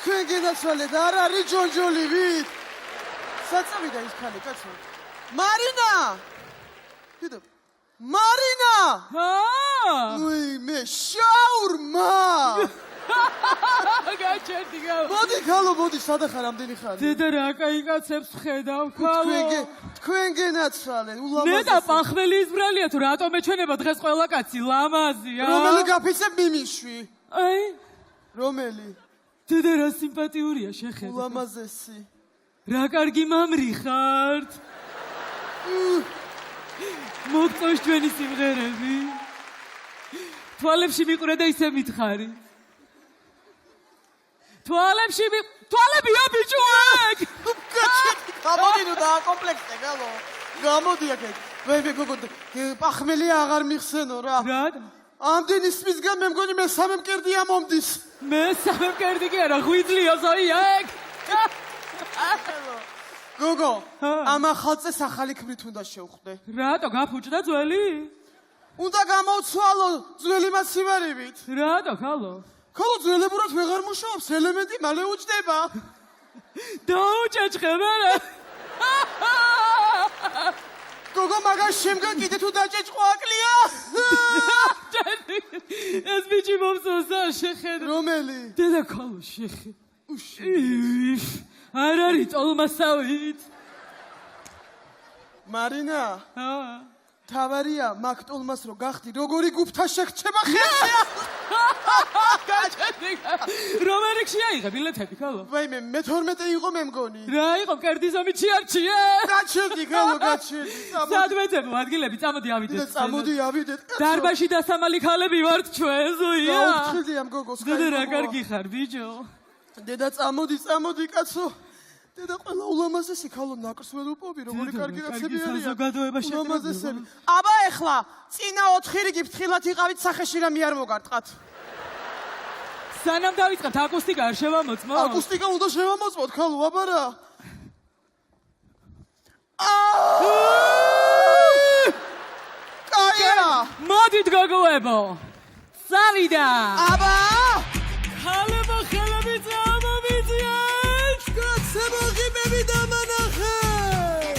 თქვენ გენაცვალეთ, არ არის ჯონჯოლივით. საწავიდა ის ხალე, კაცო. მარინა! კიდევ. მარინა! მე შაურმა! გაჩერდი გა. მოდი ხალო, მოდი, სადახარ ამდენი ხანი. დედა რა კაი კაცებს ხედავ ხალო. თქვენ გენაცვალეთ, ულამაზესი. მე და პახმელი ისბრალია თუ რატომ ეჩვენება დღეს ყველა კაცი ლამაზია. რომელი გაფიცებ მიმიშვი? აი, რომელი? დედა რა სიმპათიურია შეხედე. ულამაზესი. რა კარგი მამრი ხართ. მოგწონს ჩვენი სიმღერები. თვალებში მიყვრე და ისე მითხარი. თვალებია ბიჭუაკ! გამოდინო და კომპლექსზე გალო. გამოდი აქეთ. ვეი გოგო, პახმელი აღარ მიხსენო რა. რა? ამდენი სმისგან მე მგონი მე სამი მკერდია მომდის. მე სამი მკერდი კი არა, ღვიძლია ზოიაკ. გოგო, ამ ახალწეს ახალი ქმრით უნდა შევხვდე. რატო გაფუჭდა ძველი? უნდა გამოვცვალო ძველი მასივარებით. რატო ხალო? ხალო ძველებურად ვეღარ მუშაობს, ელემენტი მალე უჭდება. დაუჭეჭხე მერე. გოგო, მაგას შემდგომ კიდე თუ დაჭეჭყო აკლია. ეს ბიჭი მომწონსა შეხედე. რომელი? დედა ხალო შეხედე. არ არის ტოლმასავით. მარინა, თავარია მაგ ტოლმას რო გახდი, როგორი გუფთა შეგრჩება ხელზე. რომელი შეაიღე ბილეთები ხალო? ვაიმე, მე-12 იყო მე მგონი. რა იყო მკერდის ომი ჩიარჩიე? გაჩერდი ხალო, გაჩერდი. სად მეძებო ადგილები, წამოდი ავიდეთ. წამოდი ავიდეთ. დარბაში დასამალი ხალები ვართ ჩვენ, ზოია. გაუთხილდი ამ გოგოს. დედა რა კარგი ხარ, ბიჭო. დედა წამოდი კაცო. დედა ყველა ულამაზესი ხალო ნაკრსველუპობი, როგორი კარგი კაცები არიან. საზოგადოება ულამაზესები. აბა ეხლა, წინა 4 რიგი ფრთხილად იყავით სახეში რამე არ მოგარტყათ. სანამ დავიწყებთ აკუსტიკა არ შევამოწმო? აკუსტიკა უნდა შევამოწმოთ ხალო, აბა რა. კაია! მოდით გოგოებო. წავიდა. აბა! ხალებო ხელები წამოვიძიეთ. კაცებო ღიმები დამანახეთ.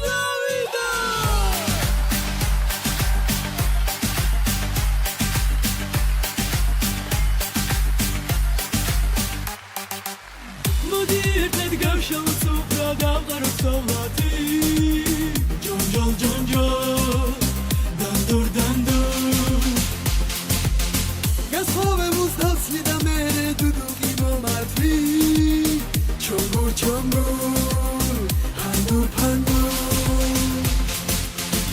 წავიდა. მოდი ერთად გავშალოთ სუფრა დავყაროთ სოლათი. ჯონჯოლ დანდურ გასხოვე მუსდავსლი და მერე დუდუკი მომართვი. ჩომბურ ჰანდურ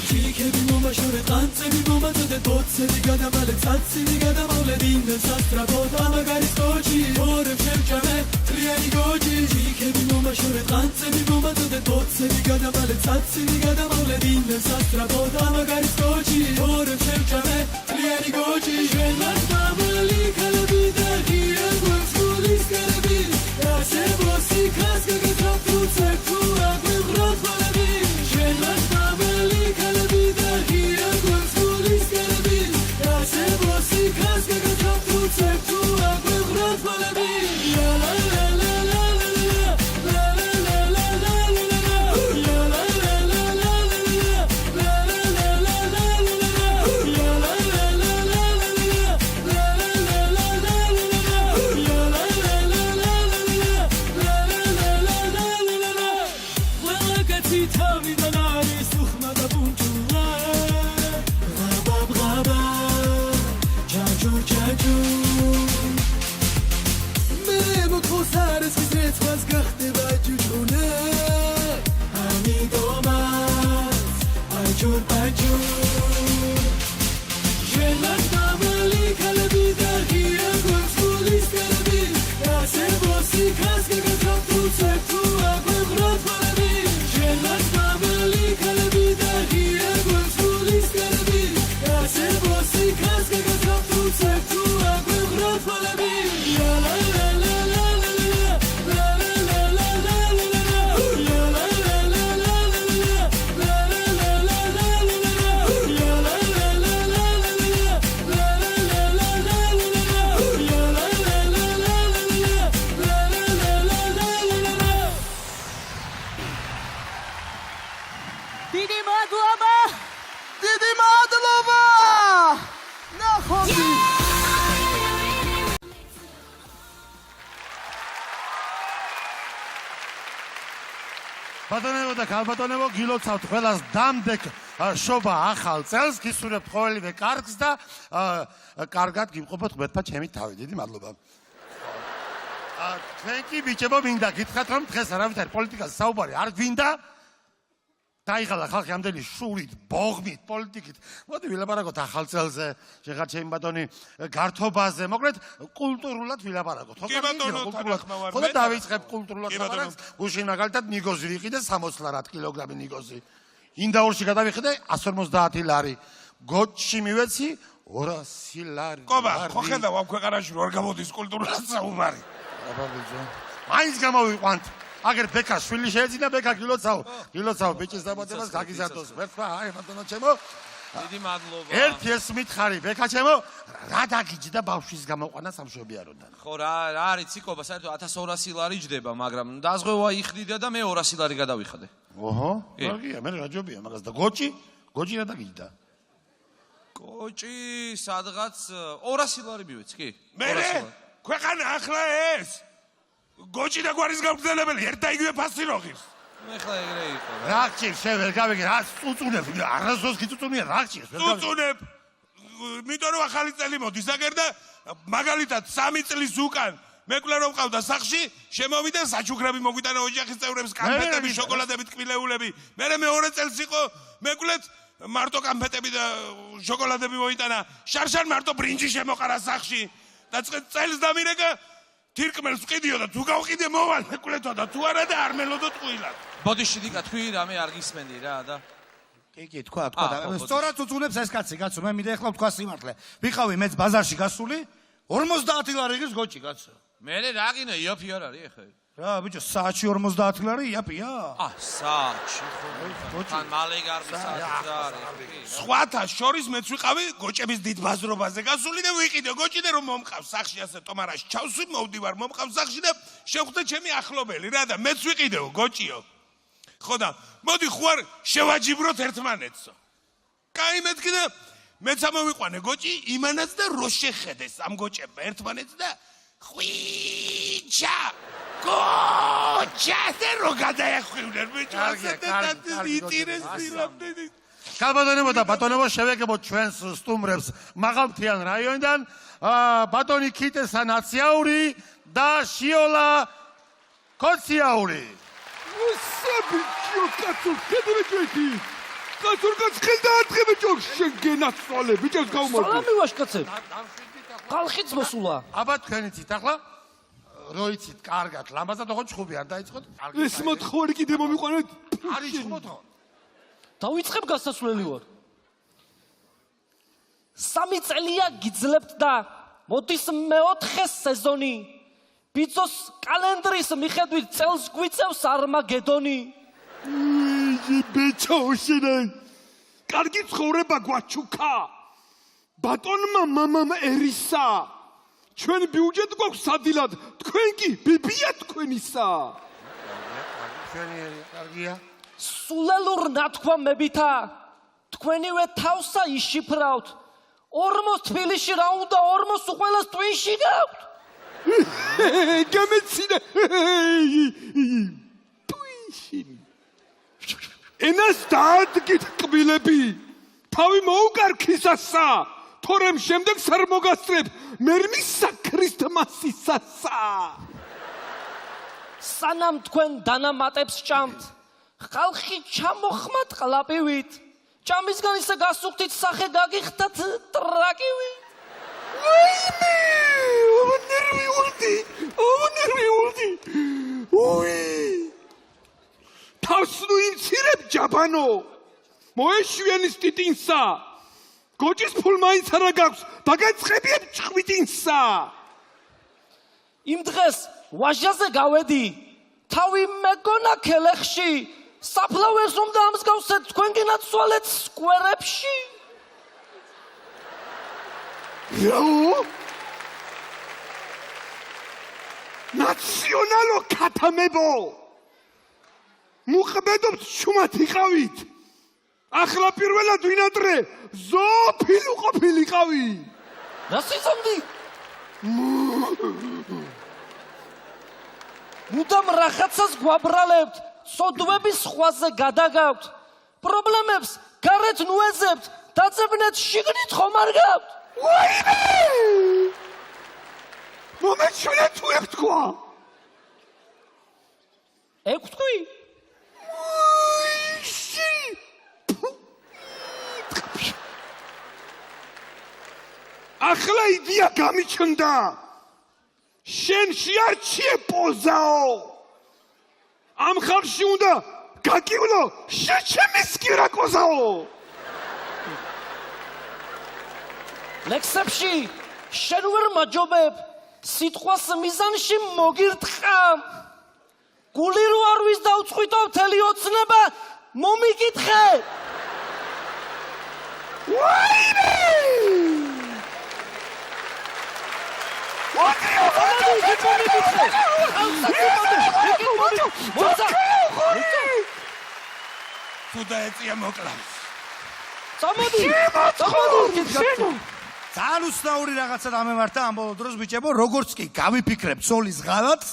ჩიქები მომაშორე ყანწები მომაწოდე ბოცები გადამალე ცაცივი გადამავლე დინდა სასტრაფოდ ამაგარის კოჭი ორებ შევჭამე თლიანი გოჭი ჩიქები მომაშორე ყანწები მომაწოდე ბოცები გადამალე ცაცივი გადამავლე დინდა სასტრაფოდ ამაგარის კოჭი ორებ შევჭამე თლიანი გოჭი ჩვენ მას მამალი ქალები და ღია გვერდს გულის კარები რასებო სიქას გაგეძრავ თუ წერ თუ აგვიღროთ ხალები ჩვენ მას მამალი ქალები და ღია გვერდს გულის კარები რასებო სიქას გაგეძრავ თუ წერ თუ აგვიღროთ ხალები Jajur ბატონებო და ქალბატონებო, გილოცავთ ყველას დამდეგ შობა ახალ წელს, გისურვებთ ყოველივე კარგს და კარგად გიმყოფოთ ღმერთმა ჩემი თავი. დიდი მადლობა. თქვენ კი ბიჭებო მინდა გითხრათ, რომ დღეს არავითარი პოლიტიკაზე საუბარი არ გვინდა. დაიღალა ხალხი ამდენი შურით, ბოღმით, პოლიტიკით. მოდი ვილაპარაკოთ ახალ წელზე, შეხარ ჩემი ბატონი, გართობაზე, მოკლედ კულტურულად ვილაპარაკოთ. ხო და დავიწყებ კულტურულად ლაპარაკს. გუშინ მაგალითად ნიგოზი ვიყიდე 60 კილოგრამი ნიგოზი. ინდაურში გადავიხიდე 150 ლარი. გოჩში მივეცი 200 ლარი. ყობა, ხო ხედავ ამ ქვეყანაში რო არ გამოდის კულტურულად საუბარი. მაინც გამოვიყვანთ. აგერ ბექა შვილი შეეძინა ბექა გილოცავ ბიჭის დაბადებას გაგიზარდოს ღმერთმა აი ბატონო ჩემო დიდი მადლობა ერთი ეს მითხარი ბექა ჩემო რა დაგიჯდა ბავშვის გამოყვანა სამშობიაროდან ხო რა არის ციკობა საერთოდ 1200 ლარი ჯდება მაგრამ დაზღვევა იხდიდა და მე 200 ლარი გადავიხადე ოჰო კარგია მე რა ჯობია მაგას და გოჭი რა დაგიჯდა გოჭი სადღაც 200 ლარი მივეც კი მე ქვეყანა ახლა ეს გოჭი და გვარის გამგზელებელი ერთ და იგივე ფასი რო ღირს. მე ხლა ეგრე იყო. რა გჭირს შე ვერ გავიგე რა წუწუნებ არასდროს გიწუწუნია რა გჭირს ვერ გავიგე. წუწუნებ. იმიტომ რომ ახალი წელი მოდის აგერ და მაგალითად 3 წლის უკან მეკვლა რომ ყავდა სახში შემოვიდა საჩუქრები მოგვიტანა ოჯახის წევრებს კანფეტები შოკოლადები ტკბილეულები. მე მეორე წელს იყო მეკვლეთ მარტო კანფეტები და შოკოლადები მოიტანა. შარშან მარტო ბრინჯი შემოყარა სახში და წელს დამირეკა თირკმელს ვყიდიო და თუ გავყიდე მოვალ მეკვლეთო და თუ არა და არ მელოდო ტყუილად. ბოდიში დიკა თქვი რამე არ გისმენდი რა და კი თქვა სწორად უწუნებს ეს კაცი კაცო მე მინდა ეხლა თქვა სიმართლე ვიყავი მეც ბაზარში გასული 50 ლარი ღირს გოჭი კაცო მე რა გინო იოფი არ არის ეხლა რა ბიჭო საათში 50 ლარი იაპია საათში ხო თან მალე გარბი საათი რა არის სხვათა შორის მეც ვიყავი გოჭების დიდ ბაზრობაზე გასული და ვიყიდე გოჭი და რომ მომყავს სახში ასე ტომარაში ჩავსვი მოვდივარ მომყავს სახში და შევხვდე ჩემი ახლობელი რა და მეც ვიყიდეო გოჭიო ხო და მოდი ხوار შევაჯიბროთ ერთმანეთსო კაი მეთქი და მეც ამოვიყვანე გოჭი იმანაც და რო შეხედეს ამ გოჭებმა ერთმანეთს და ხვიჩა გოჭაზე რო გადაეხვივნენ ბიჭო და იტირეს დილამდე ქალბატონებო და ბატონებო შევეგებოთ ჩვენს სტუმრებს მაღალმთიან რაიონიდან ბატონი ქიტესა ნაციაური და შიოლა კოციაური საბიჭო კაცო შედრეჯეთი კაცურკაც ხელდა არტყე ბიჭო შეგენაცვალე ბიჭოს გაუმარჯო სალამი ვაშკაცებ ხალხიც მოსულა აბა თქვენიცით ახლა როიცით კარგად ლამაზად ოღონდ ჩხუბი არ დაიწყოთ ეს მოთხოვარი კიდე მომიყვანეთ არის ჩხუბო დავიწყებ გასასვლელი ვარ 3 წელია გიძლებთ და მოდის მეოთხე სეზონი ბიძოს კალენდრის მიხედვით წელს გვიწევს არმაგედონი ბიჭო შენ კარგი ცხოვრება გვაჩუქა ბატონმა მამამ ერისა ჩვენ ბიუჯეტ გვაქვს სადილად თქვენ კი ბიბია თქვენისა ჩვენი კარგია სულელურ ნათქვამებითა თქვენივე თავსა იშიფრავთ ორმოს თბილისში რა უნდა ორმოს უყველას ტვინში გაქვთ გამეცინე ტვინში ენას დაადგით კბილები თავი მოუკარქისასა თორემ შემდეგ სარ მოგასწრებ მერმისა ქრისტმასისასა სანამ თქვენ დანამატებს ჭამთ ხალხი ჩამოხმათ ყლაპივით ჭამისგან ისე გასუხთით სახე გაგიხდათ ტრაკივით ონერვიულდი თავს ნუ იმცირებ ჯაბანო მოეშვიანის ტიტინსა გოჭის ფულ მაინც არა გაქვს დაგაწყებიებ ჭხვიტინსა იმ დღეს ვაჟაზე გავედი თავი მეგონა ქელეხში საფლავერს უნდა ამსგავსეთ თქვენ გინაცვალეთ სკვერებში ნაციონალო ქათამებო მუყბედობთ შუმათ იყავით ახლა პირველად ვინატრე ზოოფილი ყოფილიყავი რა სიზამდი? მუდამ რაღაცას გვაბრალებთ, სოდვების სხვაზე გადაგავთ. პრობლემებს გარეთ ნუეზებთ, დაძებნეთ შიგნით ხომ არ გაქვთ? ვაიმე! მომეჩვენე თუ ეთქვა. ექვთქვი? ახლა იდეა გამიჩნდა. შენ შეარჩიე პოზაო. ამ ხალხში უნდა გაკივლო შეჩემის კირაკოზაო. ლექსებში შენ ვერ მაჯობებ, სიტყვას მიზანში მოგირთხამ. გული რო არ ვის დაუწყვიტო მთელი ოცნება მომიკითხე. ვაიმე! თუ დაეწია მოკლავს. წამოდი. ძალიან უცნაური რაღაცა დამემართა ამ ბოლო დროს ბიჭებო, როგორც კი გავიფიქრებ ცოლის ღალატს,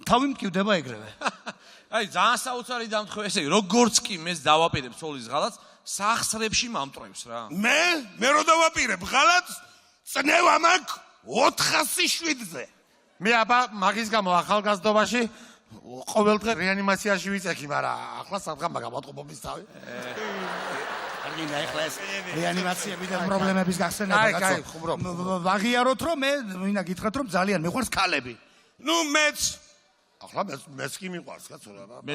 თავი მткиვდება ეგრევე. აი, ძალიან საოცარი დამთხევი, ესე იგი, როგორც კი მეც დავაპირებ ცოლის ღალატს, სახსრებში მომტრევს რა. მე რო დავაპირებ ღალატს, წნევა მაქვს 407-ზე. მე აბა მაგის გამო ახალგაზრდობაში ყოველდღე რეანიმაციაში ვიწექი, მაგრამ ახლა სადღა მაგავატყობობის თავი. არგინდა ეხლა ეს რეანიმაციები და პრობლემების გახსენება აი, კაცო. ვაღიაროთ რომ მე მინდა გითხრათ რომ ძალიან მიყვარს ქალები. ნუ მეც ახლა მეც კი მიყვარს კაცო რა. მე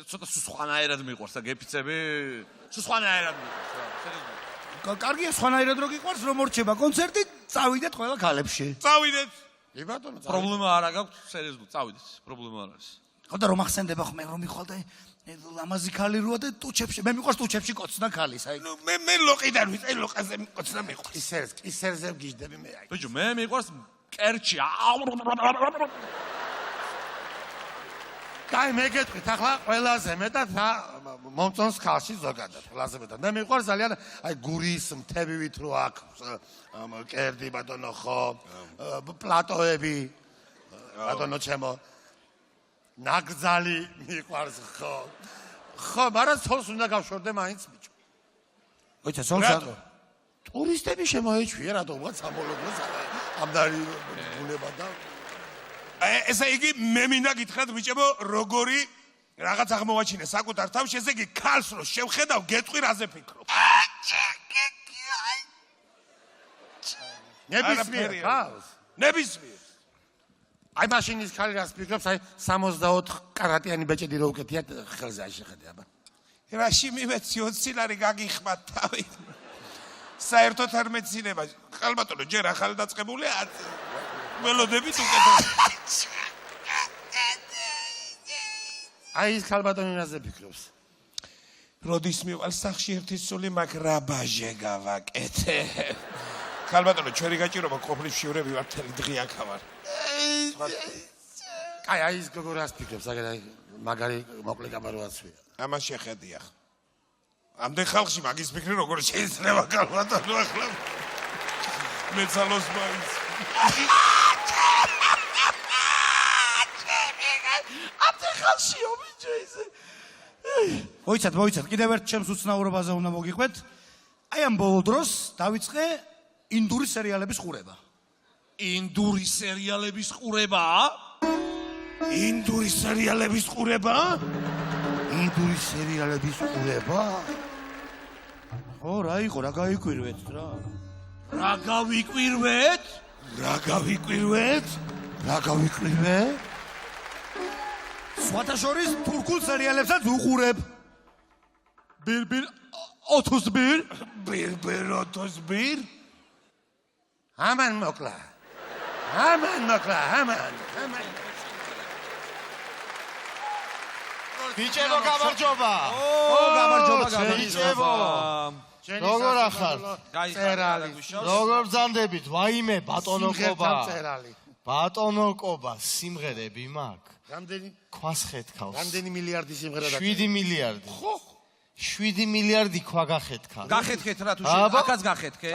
ცოტა სხვანაირად მიყვარს და გეფიცები, სხვანაირად მიყვარს რა. კარგია სხვანაირად რო გიყვარს რომ მორჩება კონცერტი, წავიდეთ ყველა ქალებში. წავიდეთ. კი ბატონო, პრობლემა არა გაქვს, სერიოზულად წავიდეთ, პრობლემა არ არის. ხო და რომ ახსენდება ხომ რომ მიხვალ და ლამაზი ქალი როა და ტუჩებში, მე მიყვარს ტუჩებში კოცნა ქალის, აი. ნუ მე ლოყიდან ვიწე, ლოყაზე მიყოცნა მიყვარს. ისერზე ვგიჟდები მე აი. ბიჭო, მე მიყვარს კერჩი. კაი, მე გეტყვით, ახლა ყველაზე მეტად რა მომწონს ქალში ზოგადად, ყველაზე მეტად. მე მიყვარს ძალიან აი გურის მთებივით რო აქვს კერდი ბატონო ხო, პლატოები ბატონო ჩემო. ნაგრძალი მიყვარს ხო. ხო, მაგრამ ცოლს უნდა გავშორდე მაინც ბიჭო. მოიცა ცოლს რა? ტურისტები შემოეჩვია რატო უბრალოდ სამოლოდეს ამდარი ბუნება და ესე იგი მე მინდა გითხრათ ბიჭებო, როგორი რაღაც აღმოვაჩინე საკუთარ თავში, ესე იგი ქალს რო შევხედავ, გეტყვი რაზე ფიქრობ. ნებისმიერ ქალს. ნებისმიერ. აი მაშინის ქალი რას ფიქრობს, აი 64 კარატიანი ბეჭედი რო უკეთია ხელზე აი შეხედე აბა. რაში მივეცი 20 ლარი გაგიხმათ თავით. საერთოდ არ მეცინება. ხალბატონო, ჯერ ახალი დაწყებულია, ველოდებით უკეთეს. აი ის ხალბატონი რაზე ფიქრობს? როდის მივალ სახში ერთი სული მაგ რა ბაჟე გავაკეთე. ხალბატონო, ჩვენი გაჭირობა ყოფილი შივრები ვარ, თელი დღე აქ ვარ. აი აი ის გოგო რას ფიქრობს, აი მაგარი მოკლე კამაროაცვია. ამას შეხედია. ამდენ ხალხში მაგის ფიქრი როგორ შეიძლება ხალბატონო ახლა. მეცალოს მაინც. მოიცათ, კიდევ ერთ ჩემს უცნაურობაზე უნდა მოგიყვეთ. აი ამ ბოლო დროს დავიწყე ინდური სერიალების ყურება. ინდური სერიალების ყურება? ინდური სერიალების ყურება? ინდური სერიალების ყურება? ო, რა იყო, რა გაიკვირვეთ რა? რა გავიკვირვეთ? რა გავიკვირვეთ? რა გავიკვირვეთ? სხვათა შორის თურქულ სერიალებსაც უყურებ. ბირბირ 30 ბირ? ბირბირ 30 ბირ? ამან მოკლა. ბიჭებო გამარჯობა. გამარჯობა. ბიჭებო. როგორ ახარ? წერალი. როგორ ბრძანდებით? ვაიმე ბატონო ყობა. წერალი. ბატონო ყობა, სიმღერები მაქვს. რამდენი? ქვას ხეთქავს. რამდენი მილიარდი სიმღერა და 7 მილიარდი. ხო. 7 მილიარდი ქვა გახეთქა. გახეთქეთ რა თუ შეიძლება. აქაც გახეთქე.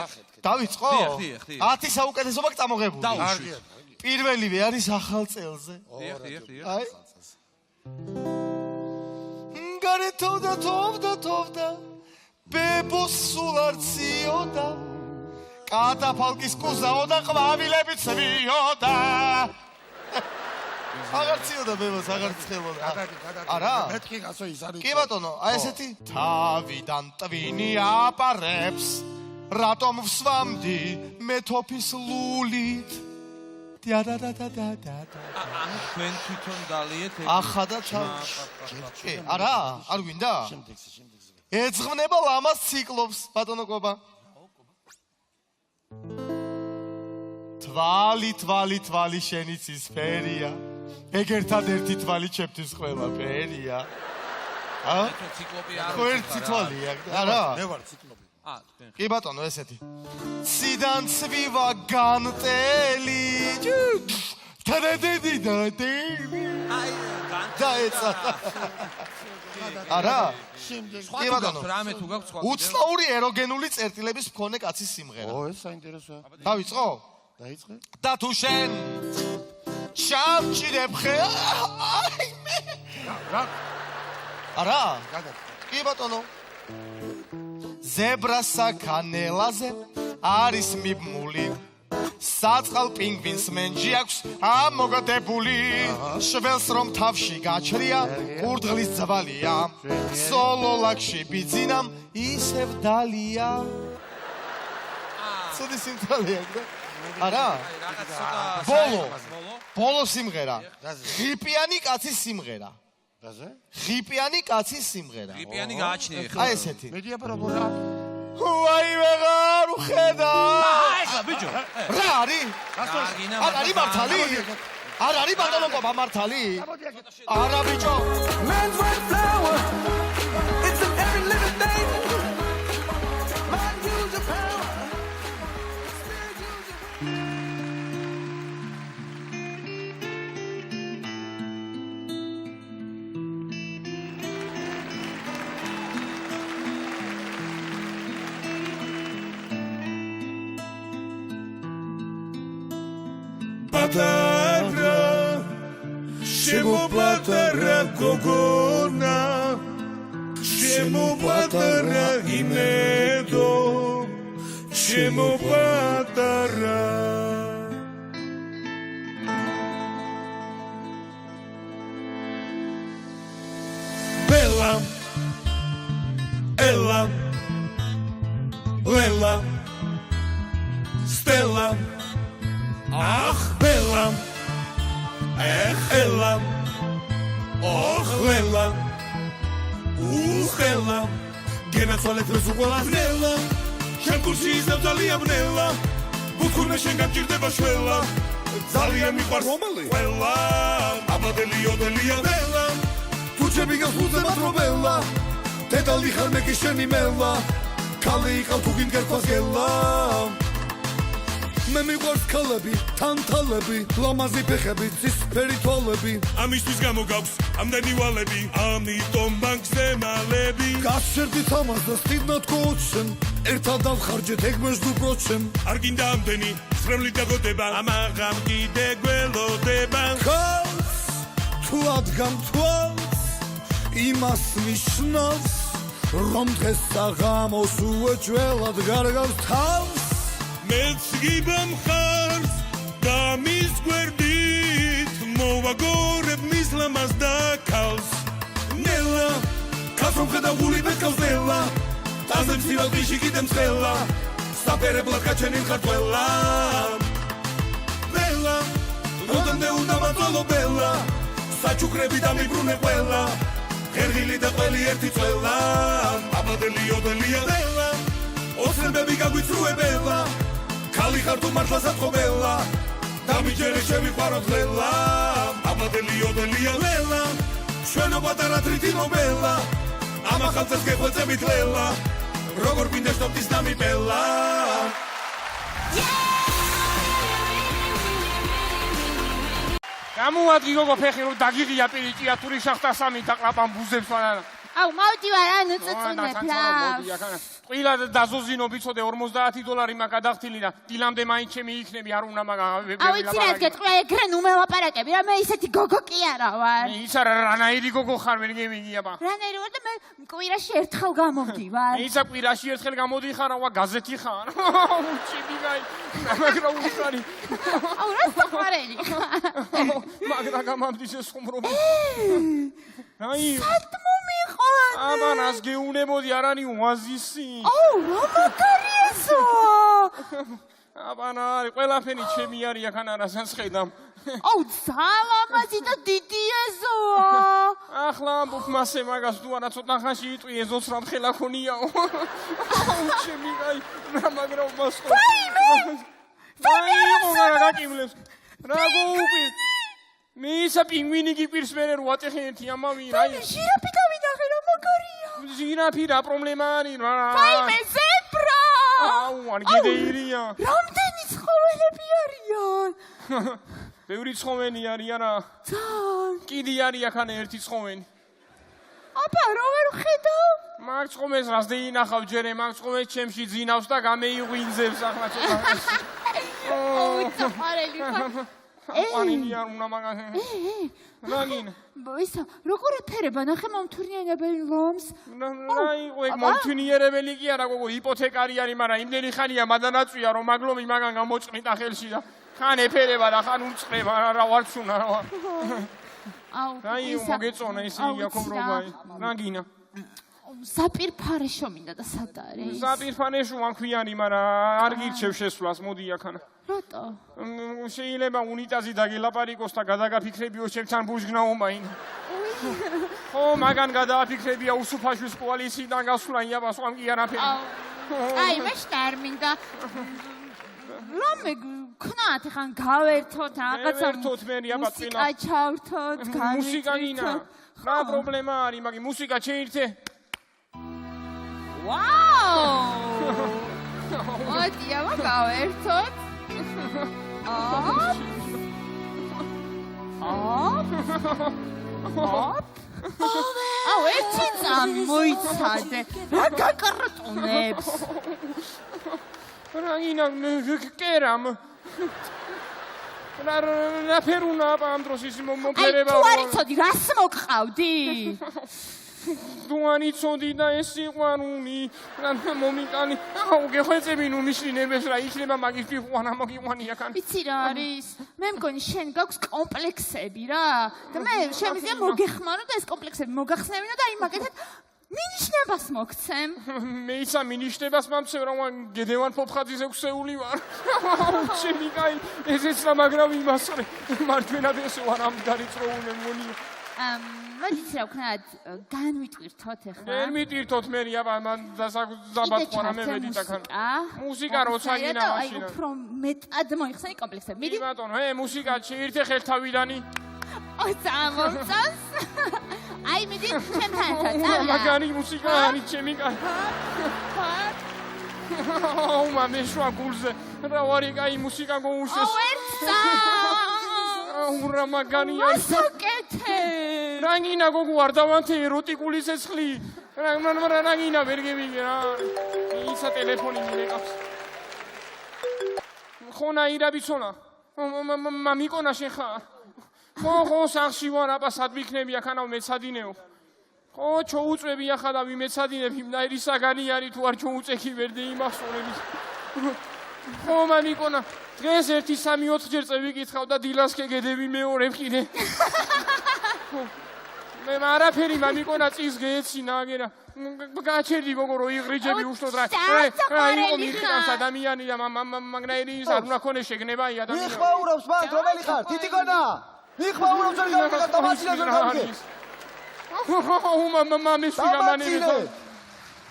დავიწყო? ხდი. 10 საუკეთესობა გწამოღებული. პირველივე არის ახალ წელზე. ხდი. აი. გარეთოვდა. ბებოს სულ არ ციოდა. კატაფალკის კუზაო და ყვავილები ცვიოდა. აღარ ციოდა ბებოს, აღარ ცხელოდა. არა? მეთქი გასო ის არის. კი ბატონო, აი ესეთი თავიდან ტვინი აპარებს. რატომ ვსვამდი მეთოფის ლულით? თქვენ თვითონ დალიეთ ახადა კი, არა? არ გვინდა? ეძღვნება ლამას ციკლობს, ბატონო კობა. თვალი შენი ცისფერია. ეგ ერთადერთი თვალი ჩემთვის ყველაფერია. ციკლოპი ერთი თვალია, არა? მე ვარ ციკლოპი. კი ბატონო, ესეთი. ციდან ცვივა განტელი. აი დაეცა. არა? კი ბატონო, რამე თუ გაქვს სხვა. უცნაური ეროგენული წერტილების მქონე კაცის სიმღერა. ეს საინტერესოა. დავიწყო? დაიწყე? და თუ შენ ჩამჭირებ ხე რა? არა? კი ბატონო. ზებრასა კანელაზე არის მიბმული. საწყალ პინგვინს მენჯი აქვს ამოგადებული. შველს რომ თავში გაჩრია, კურდღლის ძვალია. სოლოლაკში ბიძინამ ისევ დალია. ცუდი სიმთვალია და არა? ბოლო სიმღერა. ღიპიანი კაცის სიმღერა. რაზე? ღიპიანი კაცის სიმღერა. ღიპიანი გააჩნია ხა. აი ესეთი. მედია პროგრამა. ვაი ვეღარ უხედა. ეხლა ბიჭო. რა არის? არ არის მართალი? არ არის ბატონო კობა მართალი? არა ბიჭო. Man's white flower. It's in every living thing. Man, use your power. Πατάρα, Shemo patara gogona, Shemo patara inedo, Shemo patara. Bella, Ella, Lela, Stella. Ach, Bella, Ella, Och, Lela, Ella, Genatzolet rezuqola Lela, Shankurshi izavdalია ვნელა, Butkhurme შენ გამჭირდება შველა, ძალიან მიყვარს ყველა, აბადელი ოდელია Lela, თუ ჩემი გახუძებად რობელა, დედალი ხარ მე კი შენი მელა, ქალი იყავ თუ გინგერქვას გელა. მე მიყვარს ქალები, თანთალები, ლამაზი ფეხები, ცისფერი თვალები. ამისთვის გამოგაქვს ამდენი ვალები, ამიტომ ბანკზე მალები. გასერდით ამას და სტიდნად გოცემ, ერთად დავხარჯეთ ეგ მეშდუ პროცემ. არ გინდა ამდენი სრემლი დაგოდება, ამაღამ კიდე გველოდება. ქალს თუ ადგამ თვალს, იმას ნიშნავს, რომ დღეს საღამოს უეჭველად გარგავს თავს. მეც გიბა მხარს და მის გვერდით მოვაგორებ მის ლამაზ და ქალს. ნელა, ქალს რომ ხედავ გული მეთქავს ნელა, ტანზე მცირალ გიში კიდე მსხელა, საფერებლად გაჩენილ ხარ ყველა. ნელა, როდემდე უნდა მაწვალო ბელა, საჩუქრები დამიბრუნე ყველა, ხერხილი და ყველი ერთი წველა, აბადელი ოდელია ნელა, ოცნებები გაგვიწრუებელა, ქალი ხარ თუ მართლა სათხოველა, დამიჯერე შემიყვარო დღელა, აბადელი ოდელია ლელა, ჩვენო პატარა თრითინობელა, ამ ახალწელს გეხვეწებით ლელა, როგორ გვინდა შტოპტის დამიპელა. გამოვადგი გოგო ფეხი რომ დაგიღია პირი ჭიათური შახტა სამი და ყლაპან ბუზებს ვანანა. აუ მოვდი ვარ ანუ წუწუნებ რა ყველა დაზოზინო ვიცოდე $50 მაგ გადახტილი და დილამდე მაინც ჩემი იქნები არ უნდა მაგ აუ იცი რა გეტყვია ეგრე ნუ მელაპარაკები რა მე ისეთი გოგო კი არა ვარ ის არა რანაირი გოგო ხარ ვერ გემიგია ბა რანაირი ვარ და მე კვირაში ერთხელ გამოვდივარ ისა კვირაში ერთხელ გამოდიხარ რა გაზეთი ხარ აუ ჩიბიგაი მაგრა უხარი აუ რა საყარელი მაგრა გამამდის ეს ხუმრობი აი სათმო მიყარ აბანას გეუნებოდი არანი უაზისი აუ რა მაგარიესო აბანა ყველაფერი ჩემი არის ახან არასანს ხედავ აუ ძალამაზი და დიდი ეზოა ახლა ამბობ მასე მაგას თუ არა ცოტა ხანში იტყვი ეზოს რა მხელა ქონიაო აუ ჩემი გაი რა მაგრა უმასყო გაკიმლებს რა გოუპი მისა პინგვინი გიკვირს მე რო ატეხი ამავი რა ჟირაფი გავინახე რა მაგარია ჟირაფი რა პრობლემა არის რა ვაიმე ზებრა აუ არ გედეირია რამდენი ცხოველები არიან ბევრი ცხოველი არის არა ძალიან კიდი არის ახან ერთი ცხოველი აბა რა ვერ ხედავ მაგ ცხოველს რას დაინახავ ჯერე მაგ ცხოველს ჩემში ძინავს და გამეიღვინძებს ახლა ცოტა აუ საყარელი ხარ აყანინი არ უნდა მაგაზე რაგინა ისა როგორ აფერება ნახე მომთვნიერებელი ლომს რა იყო ეგ მომთვნიერებელი კი არა გოგო იპოთეკარი არის მაგრამ იმდენი ხანია მადანაწვია რომ მაგლომი მაგან გამოწყნიტა ხელში და ხან ეფერება და ხან უწყრება რა ვარცუნა რა აუ აი მოგეწონა ისე იაკობრობაი რაგინა საპირფარეშო მინდა და სად არის საპირფარეშო ამქვიანი მაგრამ არ გირჩევ შესვლას მოდი ახანა რატო შეიძლება უნიტაზი დაგელაპარიკოს და გადაგაფიქრებიო ჩემთან ბუჟგნაო მაინ ხო მაგან გადააფიქრებია უსუფაშვის კოალიციიდან გასვლა იაბა სვამ კი არაფერი აი მე შტარ მინდა რამე ქნათ ხან გავერთოთ რაღაცა მუსიკა ჩავრთოთ მუსიკა გინა რა პრობლემა არის მაგი მუსიკა შეირთე ვაუ მოდი აბა გავერთოთ აუ ერთი წამი მოიცადე რა გაკრტუნებს რაგინა კერამ რა ფერუნა ამ დროს ის მომფერება აი თუ არ იცოდი რას მოგყავდი დუანი წოდი და ეს სიყვარული რა მომიტანი აუ გეხვეწები ნუ მიშლინებს რა იქნება მაგის ფიყვანა მოგიყვანი აქან იცი რა არის მე მგონი შენ გაქვს კომპლექსები რა და მე შემიძლია მოგეხმარო და ეს კომპლექსები მოგახსნევინო და აი მაგათად მინიშნებას მოგცემ მე ისა მინიშნებას მამცევ რა გედევან ფოფხაძის ექვსეული ვარ ჩემი კაი ესეც რა მაგრამ იმასრე მართლად ესე ვარ ამ გარიწროულე მონი მოდით რა ვქნათ განვიტვირთოთ ახლა ვერ მიტვირთოთ მე აბა მან დაბატყვა მე ვედით აქან მუსიკა როცა გინა მაშინა აი უფრო მეტად მოიხსენი კომპლექსები მიდი ბატონო მუსიკა შეირთე ხელთავიდანი წამომწონს აი მიდი ჩემთან წავიდა მაგარი მუსიკა არის ჩემი კაი აუ მამე შვა გულზე რა ვარი კაი მუსიკა გოუშეს აუ რა მაგარი არის ასაკეთე რაგინა გოგო არ დავანთე ეროტიკული ცეცხლი რაგინა ვერ გემიგე რა ისა ტელეფონი მიყავს ხონა ირაბიცონა მამიკონა შენ ხარ ხო სახში ვარ აბა სად ვიქნები ახანავ მეცადინეო ხო ჩოუწვევი ახლა და ვიმეცადინებ იმნაირი საგანი არის თუ არ ჩოუწექი ვერ დაიმახსოვრები ხო მამიკონა დღეს 1-3-4 ჯერ წევიკითხავ და დილას გედები მეორე ვყიდე მე არაფერი მამიკონა წის გეეცინა აგერა გაჩერდი გოგო რო იღრიჯები უშტოდ რა იყო მიხავს ადამიანი და მაგნაირი ის არ უნდა ქონე შეგნებაი ადამიანი მიხმაურობს მათ რომელი ხარ თითიკონა მიხმაურობს ვერ გავიგე დამაცილე ვერ გავიგე მამის ვიგამანებე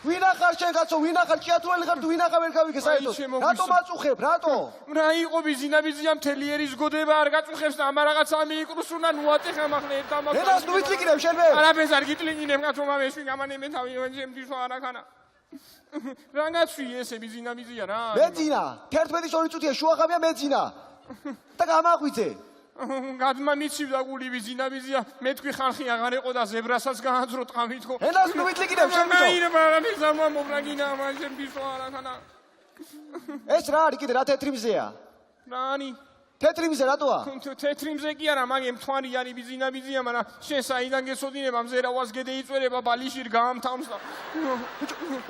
ვინა ხარ შენ კაცო ვინა ხარ ჭიათურელი ხარ თუ ვინა ხარ ვერ გავიგე საერთოდ რატო მაწუხებ რატო რა იყო ბიზინაბიზია მთელი ერის გოდება არ გაწუხებს და ამა რაღაცა მიიკრუს უნდა ნუატეხა მახლა ერთ ამას ენას ნუ ვიტლიკინებ შენ მე არაფერს არ გიტლიკინებ კაცო მამის ვიგამანებე თავი ჩემთვის არახანა რანგაცვი ესე ბიზინაბიზია რა მეძინა 11 წუთია შუახამია მეძინა და გამახვიცე გადმამიცივდა გული ბიზინაბიზია მე თქვი ხალხი აღარ ეყო და ზებრასაც გააძრო ტყავით ხო ენას ნუ მიტლიკინებ შემიძლია მაირება ამის ამომბრაგინა მაშინ ბისო არახანა ეს რა არის კიდე რა თეთრი მზეა რანი თეთრი მზე რატოა თეთრი მზე კი არა მაგე მთვარი არის ბიზინაბიზია მაგრამ შენ საიდან გესოდინება მზე რა ვას გედეიწვერება ბალიში გამთამს და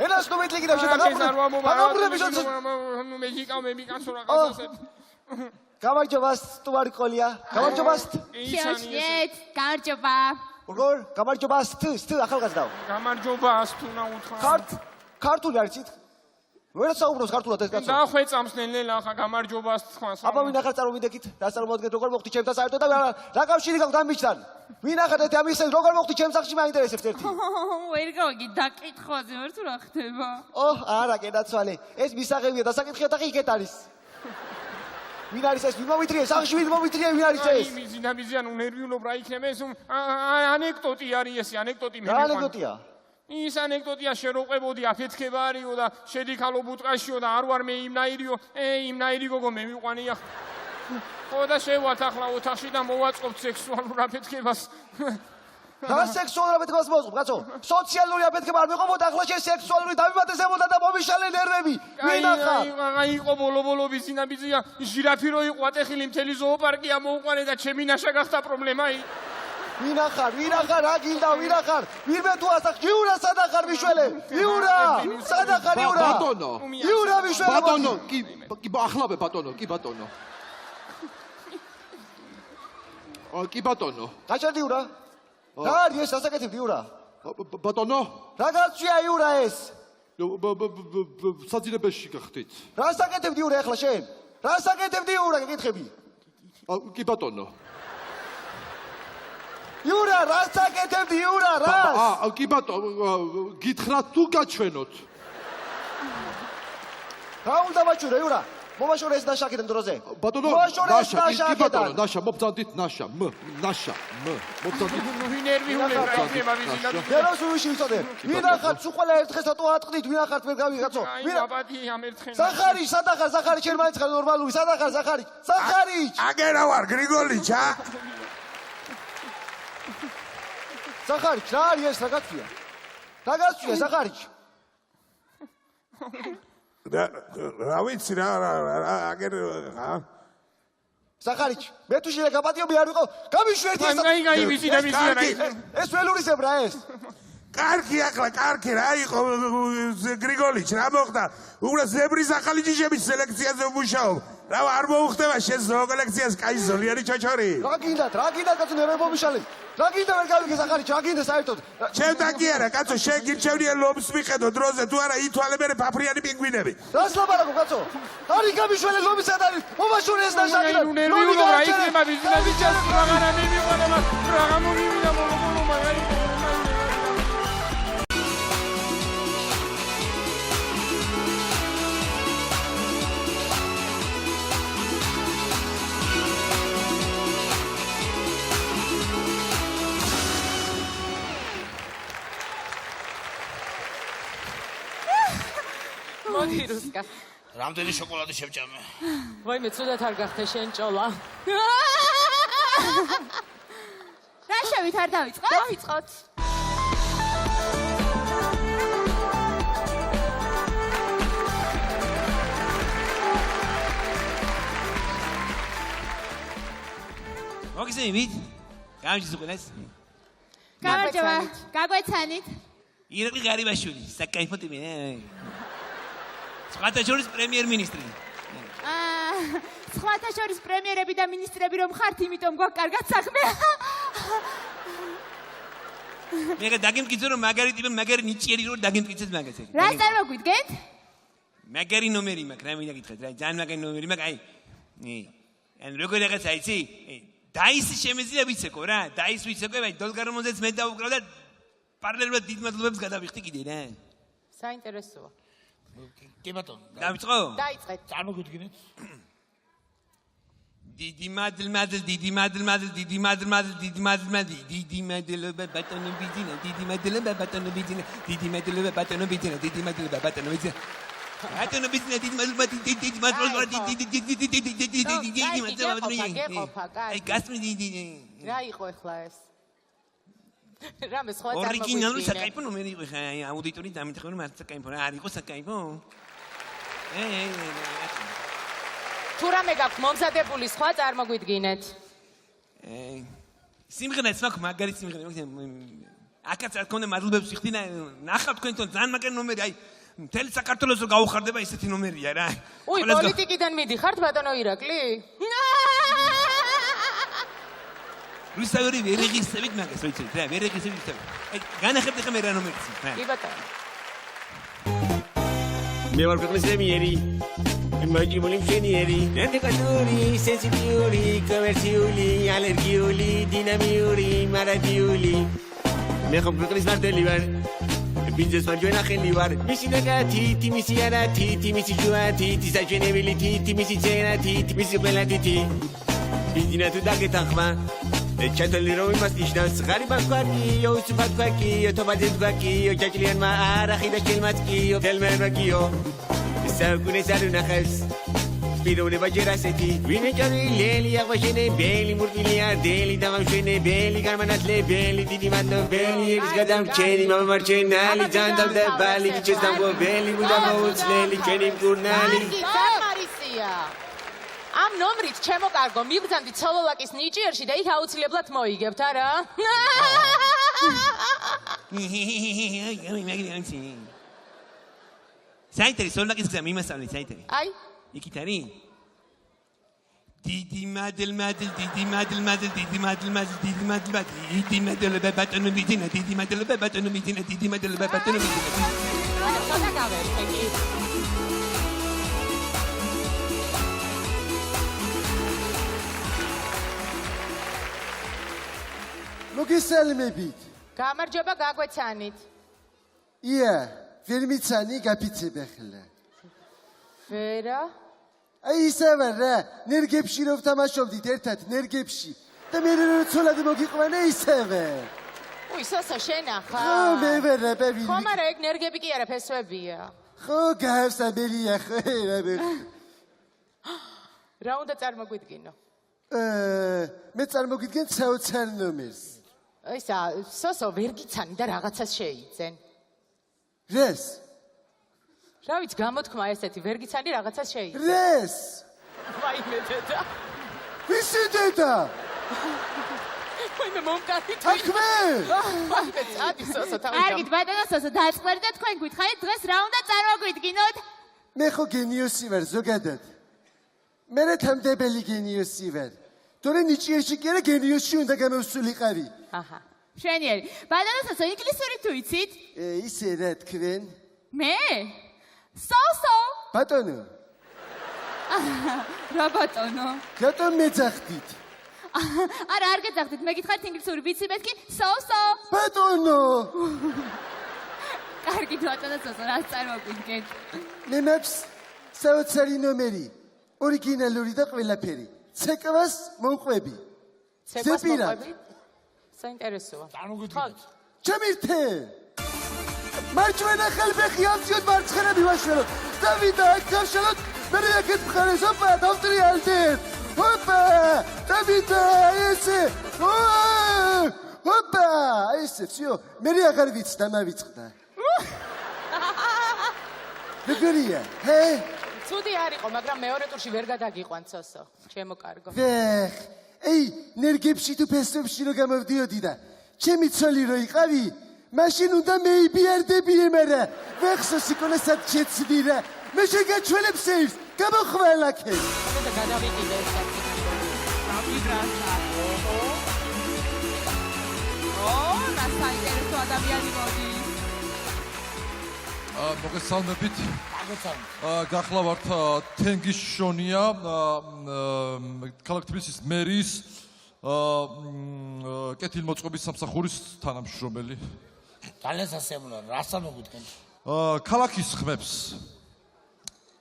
ენას ნუ მიტლიკინებ შეგაგაბრუნებს ნუ მეჯიკამები კაცო რაღაცასეთ გამარჯობა სტუარი ყოლია გამარჯობა შეშიეთ გამარჯობა როგორ გამარჯობა სტ ახალგაზრდაო გამარჯობა სტუნა უთხრა ქართული არიცით ვერა საუბრობს ქართულად ეს კაცო დახვეწამს ნელ-ნელა ხა გამარჯობა სთქვას აბა ვინახარ წარმოვიდექით და წარმოვიდგეთ როგორ მოხდი ჩემთან საერთოდ და რა კავშირი გაქვს ამისთან ვინახარ და ამის როგორ მოხდი ჩემს სახში მაინტერესებს ერთი ვერ გავგი დაკითხვაზე ვერ თუ რა ხდება არა კენაცვალე ეს მისაღებია დასაკითხია და იქეთ არის ვინ არის ეს? ვინ მომიტრიე? სახში ვინ მომიტრიე? ვინ არის ეს? ბიზინაბიზიან უნერვიულობ რა იქნება ეს ანეკდოტი არის ეს ანეკდოტი მე რა ანეკდოტია? ის ანეკდოტია შეროყვებოდი აფეთქება არისო და შედიქალო ბუტყაშიო და არ ვარ მე იმნაირიო იმნაირი გოგო მე მიყვანია ხო და შევალთ ახლა ოთახში და მოვაწყობთ სექსუალურ აფეთქებას რა სექსუალურ აფეთქებას მოწყობ კაცო? სოციალური აფეთქება არ მეყობოდა ახლა შენ სექსუალური დამიმატებოდა და მომიშალე ნერვები. ვინახა? აი იყო ბოლო ბიზინაბიზია ჟირაფი რო იყო ატეხილი მთელი ზოოპარკი ამოუყარე და ჩემი ნაშა გახდა პრობლემა. ვინახარ რა გინდა ვინახარ? ვირმე თუ ასახ იურა სადახარ მიშველე? იურა სადახარ იურა? ბატონო. იურა მიშველე. ბატონო კი ახლავე ბატონო კი ბატონო. კი ბატონო. გაჩერდი იურა? რა არის ეს ასაკეთებდი იურა? ბატონო? რა გაწვია იურა ეს? საძინებელში გახდით. რა საკეთებდი იურა ახლა შენ? რა საკეთებდი იურა გეკითხები? კი ბატონო. იურა რა საკეთებდი იურა რას? კი ბატონო გითხრათ თუ გაჩვენოთ. რა უნდა მაჩვენო იურა? მომაშორე ეს ნაშა აქედან დროზე. ბატონო კი ბატონო ნაშა მობძანდით ნაშა მობძანდით ნერვიული რა იქნება ბიზინაბიზია დეროს უში ვიცოდე ვინახარ თუ ყველა ერთხელ სატო ატყდით ვინახარ ვერ გავიღაცო ვინა ბატი ამ ერთხელ სახარი სადახარ სახარი შენ მაინც ხარ ნორმალური სადახარ სახარი აგერა ვარ გრიგოლიჩა სახარი რა არის ეს რა გაწვია სახარი რა ვიცი რა აგერ სახარიჩ მე თუ შეიძლება გაპატიობი არ ვიყო გამიშვერდი ეს აი ბიზინაბიზია რა ეს ველურისებრა ეს კარგი ახლა კარგი რა იყო გრიგოლიჩ რა მოხდა უბრალოდ ზებრის ახალი ჯიჟების სელექციაზე ვმუშაობ რა არ მოუხდება შენ ზოო კოლექციას კაი ზოლიანი ჩოჩორი რა გინდა კაცო ნერვები მომიშალე რა გინდა ვერ გავიგე სახარიჩ რა გინდა საერთოდ ჩემ დაკი არა კაცო შენ გირჩევნია ლომს მიხედო დროზე თუ არა ითვალე მე ფაფრიანი პინგვინები რას ლაპარაკობ კაცო არის გამიშველი ლომის ადარი მომაშორე ეს ნაშაკი ნერვიულობ რა იქნება ბიზინაბიზია რაღაცა მივიყვანა რა გამომივიდა ბოლო მაგარი მოდი რუსკა რამდენი შოკოლადი შევჭამე ვაიმე ცუდად არ გახდა შენ ჭოლა რა შევით არ დავიწყოთ მოგესალმებით გამარჯობა ყველას გამარჯობა გაგვეცანით ირაკლი გარიბაშვილი საკაიფო ტიმი სხვათა შორის პრემიერ-მინისტრი სხვათა შორის პრემიერები და მინისტრები რომ ხართ იმიტომ გვაქვს კარგად საქმე მე დაგემკიცე რომ მაგარი ტიპი მაგარი ნიჭიერი რომ დაგემკიცეს მაგაზე რა წარმოგვიდგენთ მაგარი ნომერი მაქვს რა მინდა გითხრათ რა ძალიან მაგარი ნომერი მაქვს აი ან როგორ რაღაცა იცი დაისი შემეძლია ვიცეკო რა დაის ვიცეკო აი დოლგარომოზეც მე დავუკრავ და პარალელურად დიდ მადლობებს გადავიხდი კიდე რა საინტერესოა კი ბატონო დავიწყო დაიწყეთ წარმოგიდგინეთ დიდი მადლობა ბატონო ბიძინა დიდი მადლობა ბატონო ბიძინა ბატონო ბიზნესი დიდი მადლობა დიდი მადლობა აი გასმი დიდი რა იყო ახლა ეს? რამე სხვა ორიგინალური საკაიფო ნომერი იყო ხა აი აუდიტორი დამითხები რომ არ საკაიფო რა არ იყო საკაიფო თუ რამე გაქვთ მომზადებული სხვა წარმოგვიდგინეთ სიმღერაც მაქვს მაგარი სიმღერა აკაც არ ქონდა მადლობებს ვიხდი და ნახავ თქვენთან ძალიან მაგარი ნომერი აი მთელი საქართველოს რო გაუხარდება ესეთი ნომერია რა უი პოლიტიკიდან მიდიხართ ბატონო ირაკლი რუსთავი ვერ იღისებით მაგას ვიცით რა ვერ იღისებით აი განახებდი ხა მე რა ნომერიც კი ბატონო მე ვარ ქვეყნის პრემიერი მაჯიმული მშენიერი ნენდეკატური სენსიტიური კომერციული ალერგიული დინამიური მარადიული მე ხომ ქვეყნის მარტელი ვარ ბინძეს მარჯვენა ხელი ვარ მისი ნაკათი თიმისი არათი თიმისი ჯუათი თისაჩენებელი თიმისი ცენათი თიმისი ყველათი ბინძინა თუ დაგეთახმა ჩათელი რომ იმას ნიშნავს ღარიბ აკვაკიო უცბაკიო თობაძეკვაკიო ჯაჭლიანმა არახი და ჩელმაცკიო თელმენაკიო საუკუნეს არ უნახავს პიროვნება ჯერ ასეთი ვინეჭარი ლელი აღვაშენებელი მურტილიარდელი დამამშვენებელი განმანათლებელი დიდი მადლობელი ის გადამჩენი მამამარჩენალი ძანდავდაბალი გიჩეს დამგობელი მუდა მოუცლელი ჩვენი მკურნალი მარისია ამ ნომრით ჩემო კარგო მიგზავდი ცოლოლაკის ნიჭიერში და იქ აუცილებლად მოიგებთ არა საიტერი სოლაკის გზა მიმასწავლე საიტერი აი იქით არის დიდი მადლ დიდი მადლ დიდი მადლ დიდი მადლ დიდი მადლ ბატონო მიძინა დიდი მადლ ბატონო მიძინა დიდი მადლ ბატონო მიძინა ხოდა გავერხე კი მოგესალმებით გამარჯობა გაგვეცანით ია ვერ მიცანი გაფიცებ ახლა ვერა აი ისე ვარ რა ნერგებში რომ თამაშობდით ერთად ნერგებში და მე რო ცოლად მოგიყვანა ისევე უი სასა შენახა ხო მე ვერა ბები ხო მაგრამ ეგ ნერგები კი არა ფესვებია ხო გავსაბელია ხო რა უნდა წარმოგვიდგინო მე წარმოგიდგენ საოცარ ნომერს ისა სოსო ვერ გიცანი და რაღაცას შეიძენ რეს რა ვიცი გამოთქმა ესეთი ვერ გიცანი რაღაცას შეიძენ რეს ვაიმე დედა ვისი დედა ვაიმე მომკარი თქმე ვაიმე წადი სოსო თავი კარგით ბატონო სოსო დაწყერდა თქვენ გითხარით დღეს რა უნდა წარმოგვიდგინოთ მე ხო გენიოსი ვარ ზოგადად მე რეთამდებელი გენიოსი ვარ თორე ნიჭიერში კი არა გენიოსში უნდა გამოვსულიყავი აჰა მშვენიერი ბატონო სოსო ინგლისური თუ იცით ისე რა თქვენ მე სოსო ბატონო რა ბატონო რატომ მეძახდით არა არ გეძახდით მე გითხარით ინგლისური ვიცი მეთქი სოსო ბატონო კარგი ბატონო სოსო რა წარმოგვიდგენთ მე მაქვს საოცარი ნომერი ორიგინალური და ყველაფერი ცეკვას მოყვები ცეკვას მოყვები საინტერესოა წარმოგვიდგინეთ ჩემი რთე მარჯვენა ხელფეხი ამციოდ მარცხენა მივაშველოთ დავიდა აქ გავშალოთ მე აქეთ მხარეს ოპა დავტრიალდეთ ოპა დავიდა ესე ოპა ესე всё მე აღარ ვიცი დამავიწყდა როგორია ჰე ცუდი არ იყო მაგრამ მეორე ტურში ვერ გადაგიყვან სოსო ჩემო კარგო ვეხ ეი ნერგებში თუ ფესტებში რო გამოვდიოდი და ჩემი ცოლი რო იყავი მაშინ უნდა მეიბიარდები ემარა ვეხსო სიკონესაც შეცდირა მე შეგაჩველებ სეიფს გამოხვალაკე და გადავიყიდე ეს გამიგრანჩა რა საინტერესო ადამიანი მოდის მოგესალმებით გახლავართ თენგის შონია ქალაქ თბილისის მერის კეთილმოწყობის სამსახურის თანამშრომელი ძალიან სასიამოვნოა რას ამოგიდგენთ ქალაქის ხმებს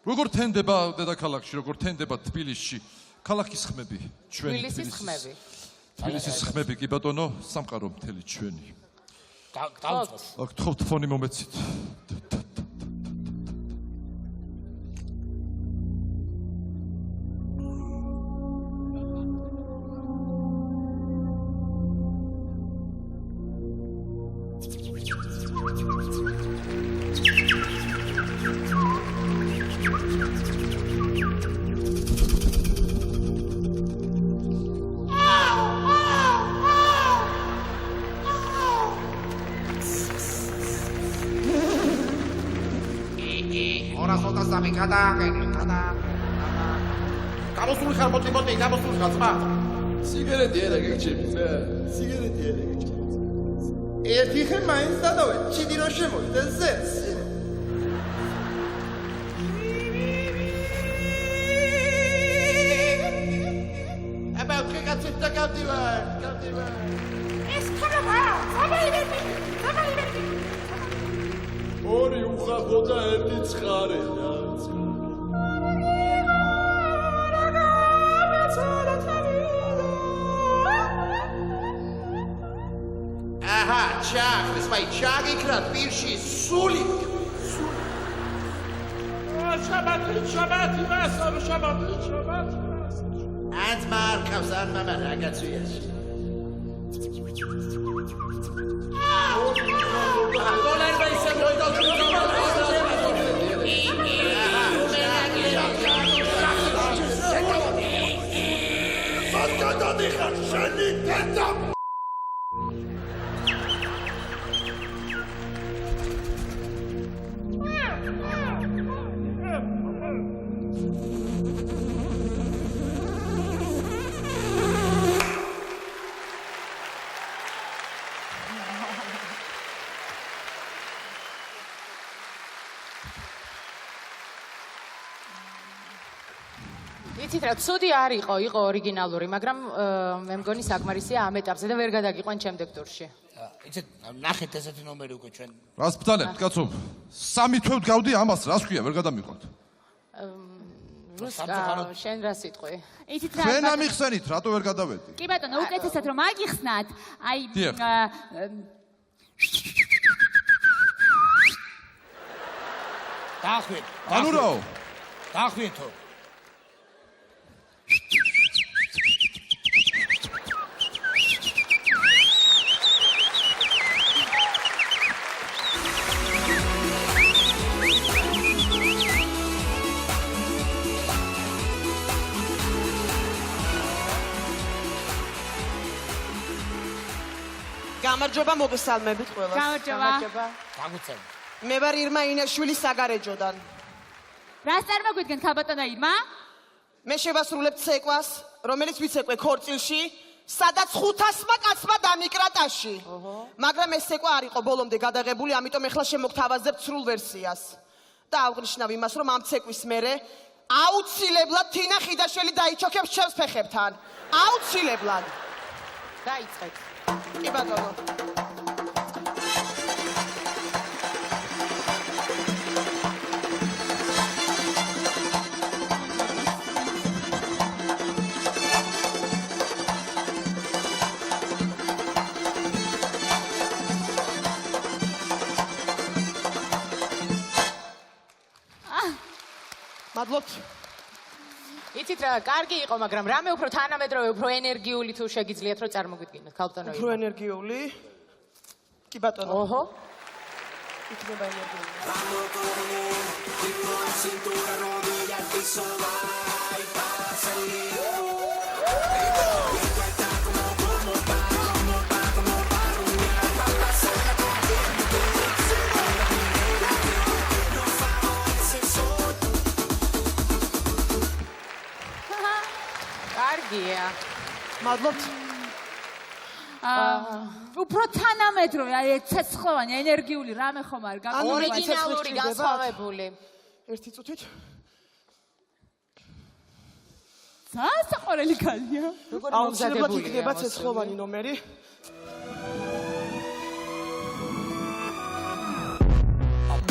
როგორ თენდება დედაქალაქში როგორ თენდება თბილისში ქალაქის ხმები ჩვენი თბილისის ხმები კი ბატონო სამყარო მთელი ჩვენი დავწოს გთხოვთ ფონი მომეცით სამი გადააყენე. გამოსული ხარ მოწიბოდი, გამოსული ხარ ძმა. სიგარეტი არა გეჩები ძმა. სიგარეტი არა გეჩები. ერთი ხე მაინც დადავე, ჩიდი რომ შემოვიდა ზეც. აბა კაცი დაგავდივარ. ეს ხალხა, საბაილები. ორი უხაბო და ერთი ცხარე. აჰა, ჩახს, მაი ჩაგიქრა პირში სული. შაბათი, მასო, შაბათი. ანც მარკავს ან მამა რაგაცვიაში. დოლარმა ისე იცით რა, ცუდი არ იყო ორიგინალური, მაგრამ მე მგონი საკმარისია ამ ეტაპზე და ვერ გადაგიყვან შემდეგ ტურში. იცით, ნახეთ ესეთი ნომერი უკვე ჩვენ. რას ბრძანებთ, კაცო? 3 თვე გავდი ამას, რას ქვია, ვერ გადამიყვანთ. რუსკა, შენ რა სიტყვი? იცით რა. ჩვენ ამიხსენით, რატო ვერ გადავედი? კი ბატონო, უკეთესად რომ აგიხსნათ, აი დახვით. ანუ რაო? დახვითო. გამარჯობა მოგესალმებით ყველას. გამარჯობა. გაგუწევ. მე ვარ ირმა ინაშვილი საგარეჯოდან. რას წარმოგვიდგენთ ქალბატონო ირმა? მე შევასრულებ ცეკვას, რომელიც ვიცეკვე ქორწილში, სადაც 500-მა კაცმა დამიკრა ტაში. მაგრამ ეს ცეკვა არ იყო ბოლომდე გადაღებული, ამიტომ ეხლა შემოგთავაზებთ სრულ ვერსიას. და აღნიშნავ იმას, რომ ამ ცეკვის მერე აუცილებლად თინა ხიდაშვილი დაიჩოქებს ჩემს ფეხებთან. აუცილებლად. დაიწყეთ. კი ბატონო. მადლობთ. იცით რა, კარგი იყო, მაგრამ რამე უფრო თანამედროვე, უფრო ენერგიული თუ შეგიძლიათ რომ წარმოგვიდგინოთ, ქალბატონო. უფრო ენერგიული? კი ბატონო. ოჰო. იქნება ენერგიული. კარგია. მადლობთ. უფრო თანამედროვე, აი ცეცხლოვანი, ენერგიული რამე ხომ არ გაგვიგია? ორიგინალური განსხვავებული. ერთი წუთით. საყვარელი ქალია. აუცილებლად იქნება ცეცხლოვანი ნომერი.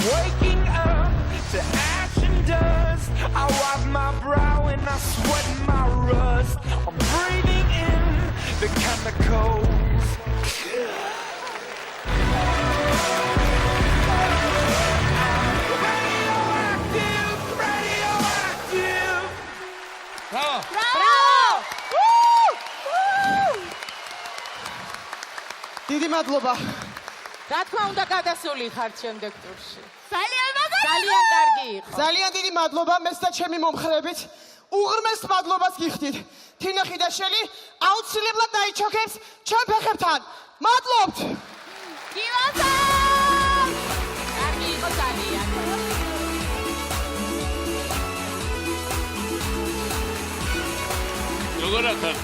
Waking up to action dust. I wipe my brow and I sweat my rust. I'm breathing in the chemicals. Radioactive. Bravo! დიდი მადლობა. რა თქმა უნდა გადასული ხართ შემდეგ ტურში. ძალიან მაგარი. ძალიან კარგი იყო. ძალიან დიდი მადლობა მეც და ჩემი მომხრებით. უღრმეს მადლობას გიხდით. თინა ხიდაშვილი აუცილებლად დაიჩოქებს ჩვენ ფეხებთან. მადლობთ. გილოცავ! კარგი იყო ძალიან. როგორ ახარ?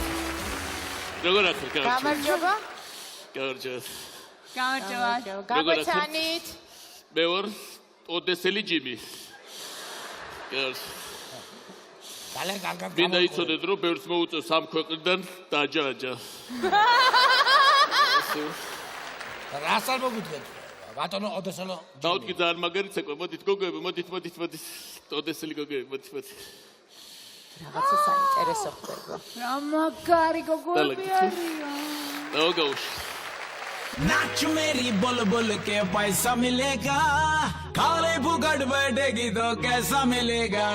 როგორ ახარ? გამარჯობა. გამარჯობა. გამარჯობა. გაგვეცანით. მე ვარ ოდესელი ჯიმი. ძალიან კარგად მინდა იცოდეთ, რომ ბევრს მოუწევს ამ ქვეყნიდან დაჯაჯა. რას არ მოგუდგეთ? ბატონო ოდესელო. დავთქი ძალიან მაგარი ცეკვა. მოდით გოგოები, მოდით. ოდესელი გოგოები, მოდით. რაღაცა საინტერესო ხდება. რა მაგარი გოგოები არიან. დავგაუში. नाच मेरी बोल बोल के पैसा मिलेगा खाले फुकट बैठेगी तो कैसा मिलेगा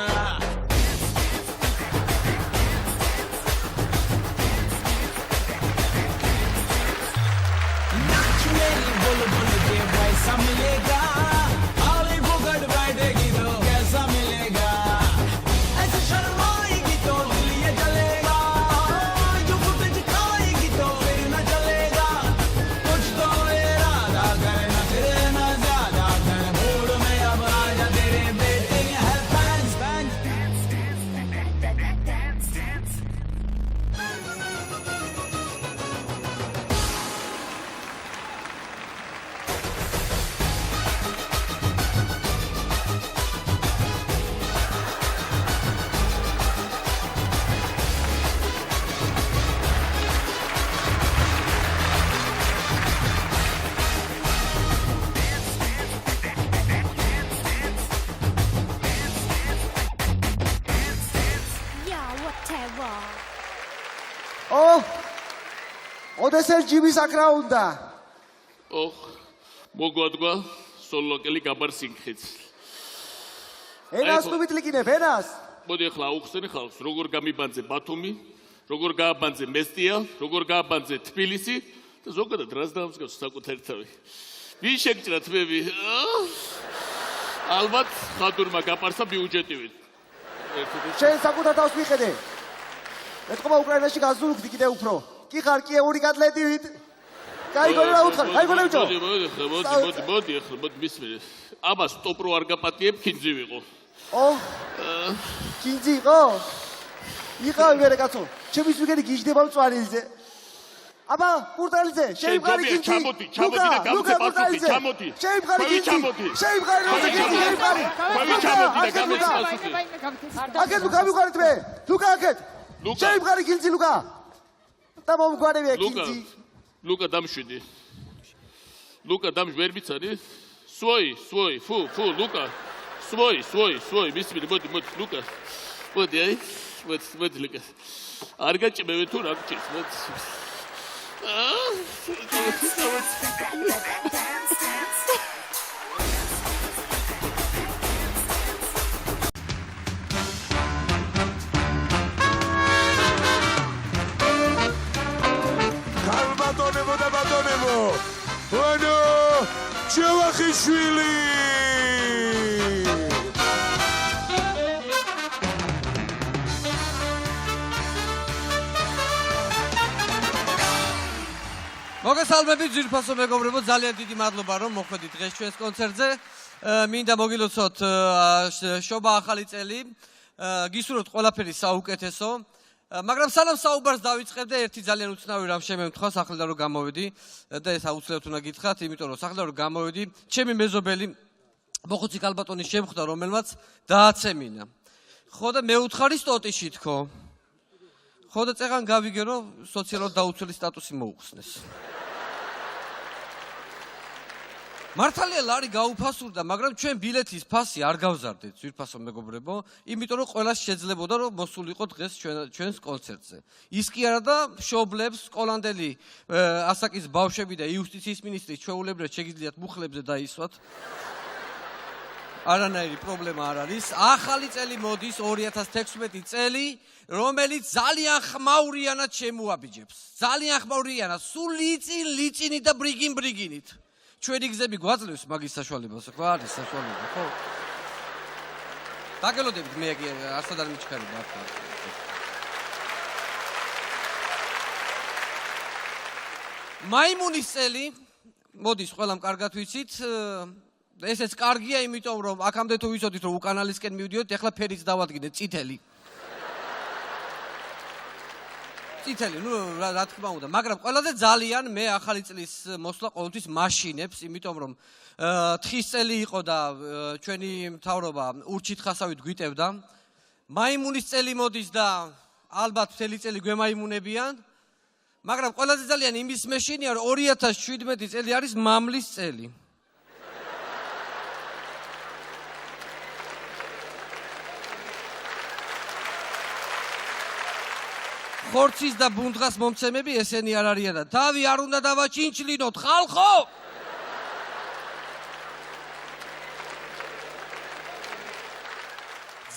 नाच मेरी बोल बोल के पैसा मिलेगा खाले फुकट बैठेगी तो कैसा मिलेगा ऐसे शर्माएगी तो दिल ये जलेगा जो फुटेज खाएगी तो फिर न चलेगा कुछ तो इरादा करना तेरे न ज्यादा कर मूड में अब आजा तेरे बेटे है फैंस ოდესელ ჯიმის აქ რა უნდა? ოხ, მოგვადგა სოლოკელი გაბარსინხიც. ენას თუ მიტლიკინებ, ენას? მოდი ახლა აუხსენ ხალხს, როგორ გამიბანძე ბათუმი, როგორ გააბანძე მესტია, როგორ გააბანძე თბილისი და ზოგადად რას დაამსგავს საკუთარ თავი. ვინ შეგჭრა თმები? ალბათ ხადურმა გაპარსა ბიუჯეტივით. შენ საკუთარ თავს მიხედე. ეთქობა უკრაინაში გაზურუქდი კიდე უფრო. კი ხარ კიევური კატლეტივით. გაიგონე რა უთხარ, გაიგონე ბიჭო. მოდი ახლა მისმენე. აბა სტოპ რო არ გაპატიებ, ქინძი ვიყო. ქინძი იყო? იყავი მერე კაცო. ჩემის ვიგენი გიждდება მწვანილზე. აბა, კურტალიძე, შეიმყარი ქინძი. ჩამოდი და გამოცე პასუხი, ჩამოდი. შეიმყარი ქინძი. შეიმყარი როცა ქინძი შეიმყარი. ჩამოდი და გამოცე პასუხი. აკეთ ლუკა მიყარით მე. ლუკა აკეთ. შეიმყარი ქინძი ლუკა. და მომგვარებია ქინძი. ლუკა დამშვიდი. ლუკა ვერ მიცანი? სვოი, ფუ, ლუკა. სვოი, მისმენი, მოდი, ლუკა. მოდი, აი, მოდი, ლუკა. არ გაჭიმევე თუ რა გჭირს, მოდი. ბატონებო და ბატონებო, ვანო ჩევახიშვილი! მოგესალმებით ძვირფასო მეგობრებო, ძალიან დიდი მადლობა რომ მოხვედით დღეს ჩვენს კონცერტზე. მინდა მოგილოცოთ შობა ახალი წელი. გისურვებთ ყველაფერი საუკეთესო. მაგრამ სანამ საუბარს დავიწყებ და ერთი ძალიან უცნაური რამ შემემთხვა სახლიდან რომ გამოვედი და ეს აუცილებლად უნდა გითხრათ, იმიტომ რომ სახლიდან რომ გამოვედი, ჩემი მეზობელი მოხუცი კალბატონის შემხვდა, რომელმაც დააცემინა. ხო და მე უთხარი სტოტიში თქო. ხო და წეღან გავიგე რომ სოციალურად დაუცველი სტატუსი მოუხსნეს. მართალია ლარი გაუფასურდა, მაგრამ ჩვენ ბილეთის ფასი არ გავზარდეთ, ძვირფასო მეგობრებო, იმიტომ რომ ყველას შეძლებოდა რომ მოსულიყო დღეს ჩვენს კონცერტზე. ის კი არა და მშობლებს, სკოლანდელი ასაკის ბავშვები და იუსტიციის მინისტრის ჩვეულებრივად შეგიძლიათ მუხლებზე დაისვათ. არანაირი პრობლემა არ არის. ახალი წელი მოდის 2016 წელი, რომელიც ძალიან ხმაურიანად შემოაბიჯებს. ძალიან ხმაურიანად, სულ ლიწინით და ბრიგინით. ჩვენი გზები გვაძლევს მაგის საშუალებას, ხო არის საშუალება, ხო? დაგელოდებით მე არცად არ მიჩქარება აქ. მაიმუნის წელი მოდის ყველამ კარგად ვიცით. ესეც კარგია, იმიტომ რომ აქამდე თუ ვიცოდით რომ უკანალისკენ მივდიოთ, ეხლა ფერიც დავადგინეთ წითელი. წითელი, რა თქმა უნდა, მაგრამ ყველაზე ძალიან მე ახალი წლის მოსვლა ყოველთვის მაშინებს, იმიტომ რომ თხის წელი იყო და ჩვენი მთავრობა ურჩით ხასავით გვიტევდა. მაიმუნის წელი მოდის და ალბათ მთელი წელი გვემაიმუნებიან. მაგრამ ყველაზე ძალიან იმის მეშინია, რომ 2017 წელი არის მამლის წელი. ხორცის და ბუნდღას მომცემები ესენი არ არიან და თავი არ უნდა დავაჩინჩლინოთ, ხალხო!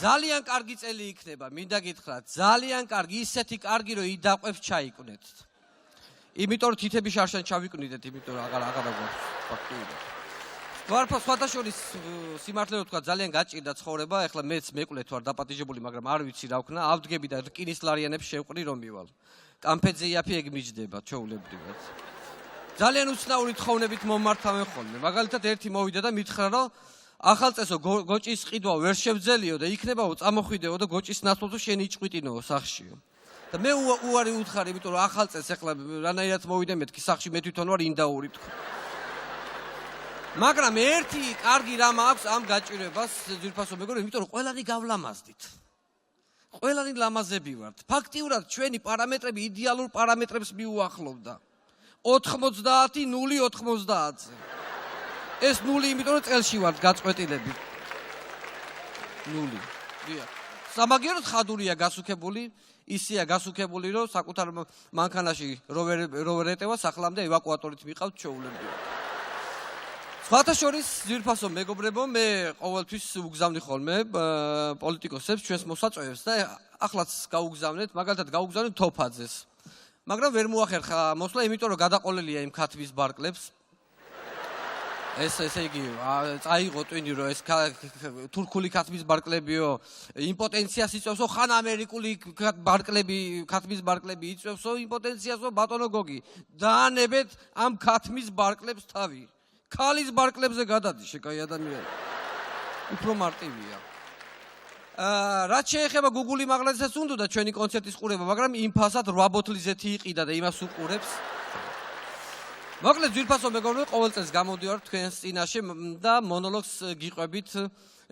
ძალიან კარგი წელი იქნება, მინდა გითხრათ, ძალიან კარგი, ისეთი კარგი, რომ იდაყვებს ჩაიკვნეთ. იმიტომ რომ თითები შარშან ჩავიკვნიდეთ, იმიტომ რომ აღარ აგვაქვს ფაქტურად. სხვათა შორის სიმართლე რომ თქვა ძალიან გაჭირდა ცხოვრება, ეხლა მეც მეკლეთ ვარ დაპატიჟებული, მაგრამ არ ვიცი რა ვქნა, ავდგები და რკინის ლარიანებს შევყრი რომ მივალ. კამფეტზე იაფი ეგ მიჯდება, ჩვეულებრივად. ძალიან უცნაური თხოვნებით მომართავენ ხოლმე. მაგალითად ერთი მოვიდა და მითხრა რომ ახალწესო გოჭის ყიდვა ვერ შევძელიო და იქნებაო წამოხვიდეო და გოჭის ნაცვლად შენი ჭყვიტინოო სახშიო. და მე უარი უთხარ, იმიტომ რომ ახალწეს ეხლა რანაირად მოვიდე მეთქი სახში, მე თვითონ ვარ ინდაური თქვა. მაგრამ ერთი კარგი რამ აქვს ამ გაჭირებას ძვირფასო მეგობრებო, იმიტომ რომ ყველანი გავლამაზდით. ყველანი ლამაზები ვართ. ფაქტიურად ჩვენი პარამეტრები იდეალურ პარამეტრებს მიუახლოვდა. 90 0 90-ზე. ეს 0 იმიტომ რომ წელში ვართ გაწყვეტილები. 0. დიახ. სამაგიეროდ ხადურია გასუქებული, ისია გასუქებული რომ საკუთარ მანქანაში როვერ ეტევა სახლამდე ევაკუატორით მიყავთ ჩვეულებრივად. სხვათა შორის ძვირფასო მეგობრებო, მე ყოველთვის უგზავნი ხოლმე პოლიტიკოსებს ჩვენს მოსაწვევებს და ახლაც გაუგზავნეთ, მაგალითად გაუგზავნეთ თოფაძეს. მაგრამ ვერ მოახერხა მოსვლა, იმიტომ რომ გადაყოლილია იმ ქათმის ბარკლებს. ესე იგი, წაიღო ტვინი რომ ეს თურქული ქათმის ბარკლებიო, იმპოტენციას იწვევსო, ხან ამერიკული ქათმის ბარკლები იწვევსო იმპოტენციასო, ბატონო გოგი. დაანებეთ ამ ქათმის ბარკლებს თავი. ქალის ბარკლებზე გადადი, შეკაი ადამიანი. უფრო მარტივია. რაც შეეხება გუგული მაღლანსაც უნდა ჩვენი კონცერტის ყურება, მაგრამ იმ ფასად 8 ბოთლიზეთი იყიდა და იმას უყურებს. მოკლედ ძვირფასო მეგობრებო, ყოველ წელს გამოდივარ თქვენს წინაშე და მონოლოგს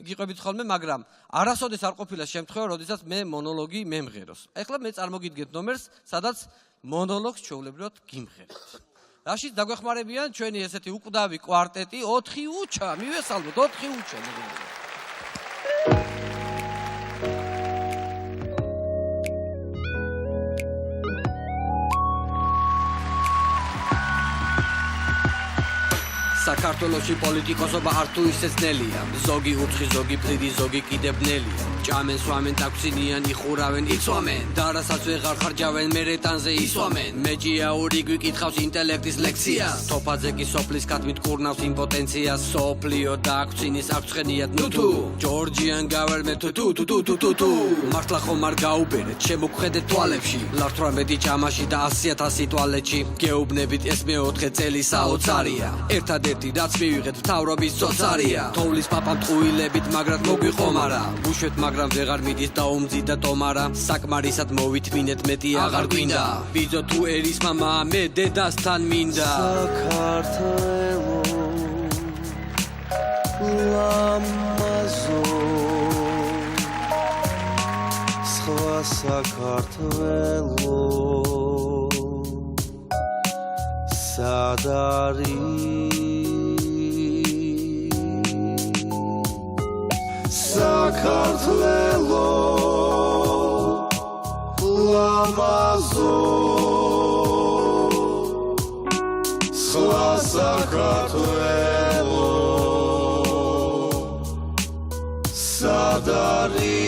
გიყვებით ხოლმე, მაგრამ არასოდეს არ ყოფილა შემთხვევა, როდესაც მე მონოლოგი მემღეროს. ეხლა მე წარმოგიდგენთ ნომერს, სადაც მონოლოგს ჩვეულებრივად გიმღერებთ. რაშიც დაგვეხმარებიან ჩვენი ესეთი უკვდავი კვარტეტი 4 უჩა, მივესალმოთ 4 უჩა მეგობრებო. საქართველოში პოლიტიკოსობა არ თუ ისე ძნელია. ზოგი უცხი, ზოგი ფრიდი, ზოგი კიდე ბნელია. ჭამენ, სვამენ, ტაქსინიან, იხურავენ, იცვამენ. და რასაც ვეღარ ხარჯავენ, მერეტანზე ისვამენ. მეჯია ორი გვიკითხავს ინტელექტის ლექციას. თოფაძე კი სოფლის ქათმით კურნავს იმპოტენციას. სოფლიო დაგვცინის აქვს ხენიათ ნუთუ. ჯორჯიან გავერმე თუ. მართლა ხომ არ გაუბერეთ, შემოგხედეთ თვალებში. ლარ 18 ჭამაში და 100,000 ტუალეტში. გეუბნებით ეს მე-4 წელი საოცარია. ერთადერთი რაც მივიღეთ მთავრობის ძოცარია. თოვლის პაპამ ტყუილებით მაგრად მოგვიყომარა. ბუშვეთ მაგრამ ვეღარ მიდის და უმძიდა ტომარა. საკმარისად მოვითმინეთ მეტი აღარ გვინდა. ბიძო თუ ერის მამა მე დედასთან მინდა. საქართველო ლამაზო სხვა საქართველო სად არის საქართველო ლამაზო სხვა საქართველო სად არის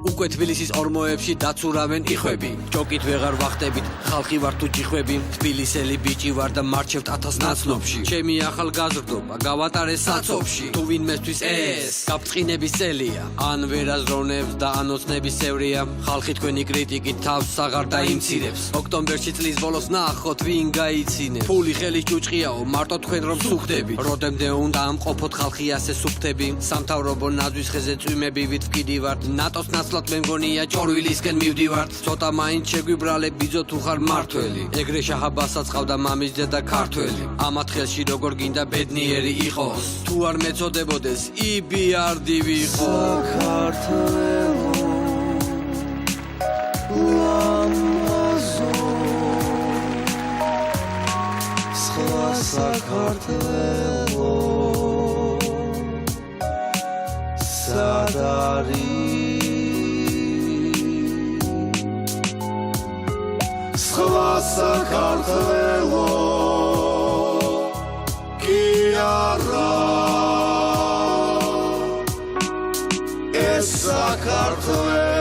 უკვე თბილისის ორმოებში დაცურავენ იხვები ჯოკით ვეღარ ვახტებით ხალხი ვარ თუ ჯიხვები თბილისელი ბიჭი ვარ და მარჩევთ 1000 ნაცნობში ჩემი ახალგაზრდობა გავატარე საცობში თუ ვინმესთვის ეს გაფრთხინების წელია ან ვერაზრონებს და ან ოცნების წევრია ხალხი თქვენი კრიტიკით თავს აღარ დაიმცირებს ოქტომბერში წლის ბოლოს ნახოთ ვინ გაიცინებს ფული ხელის ჭუჭყიაო მარტო თქვენ რომ სუხდებით როდემდე უნდა ამყოფოთ ხალხი ასე სუფთები სამთავრობო ნაძვის ხეზე წვიმები ვით ვკიდივართ ნატოს ნაცვლად მე მგონია ჭორვილისკენ მივდივართ ცოტა მაინც შეგვიბრალე ბიძო თუ ხარ მართველი ეგრე შაჰაბასსაც ყავდა მამის დედა ქართველი ამათ ხელში როგორ გინდა ბედნიერი იყოს თუ არ მეწოდებოდეს იბიარდი ვიყო საქართველო სადარი სხვა საქართველო კი არა ეს საქართველო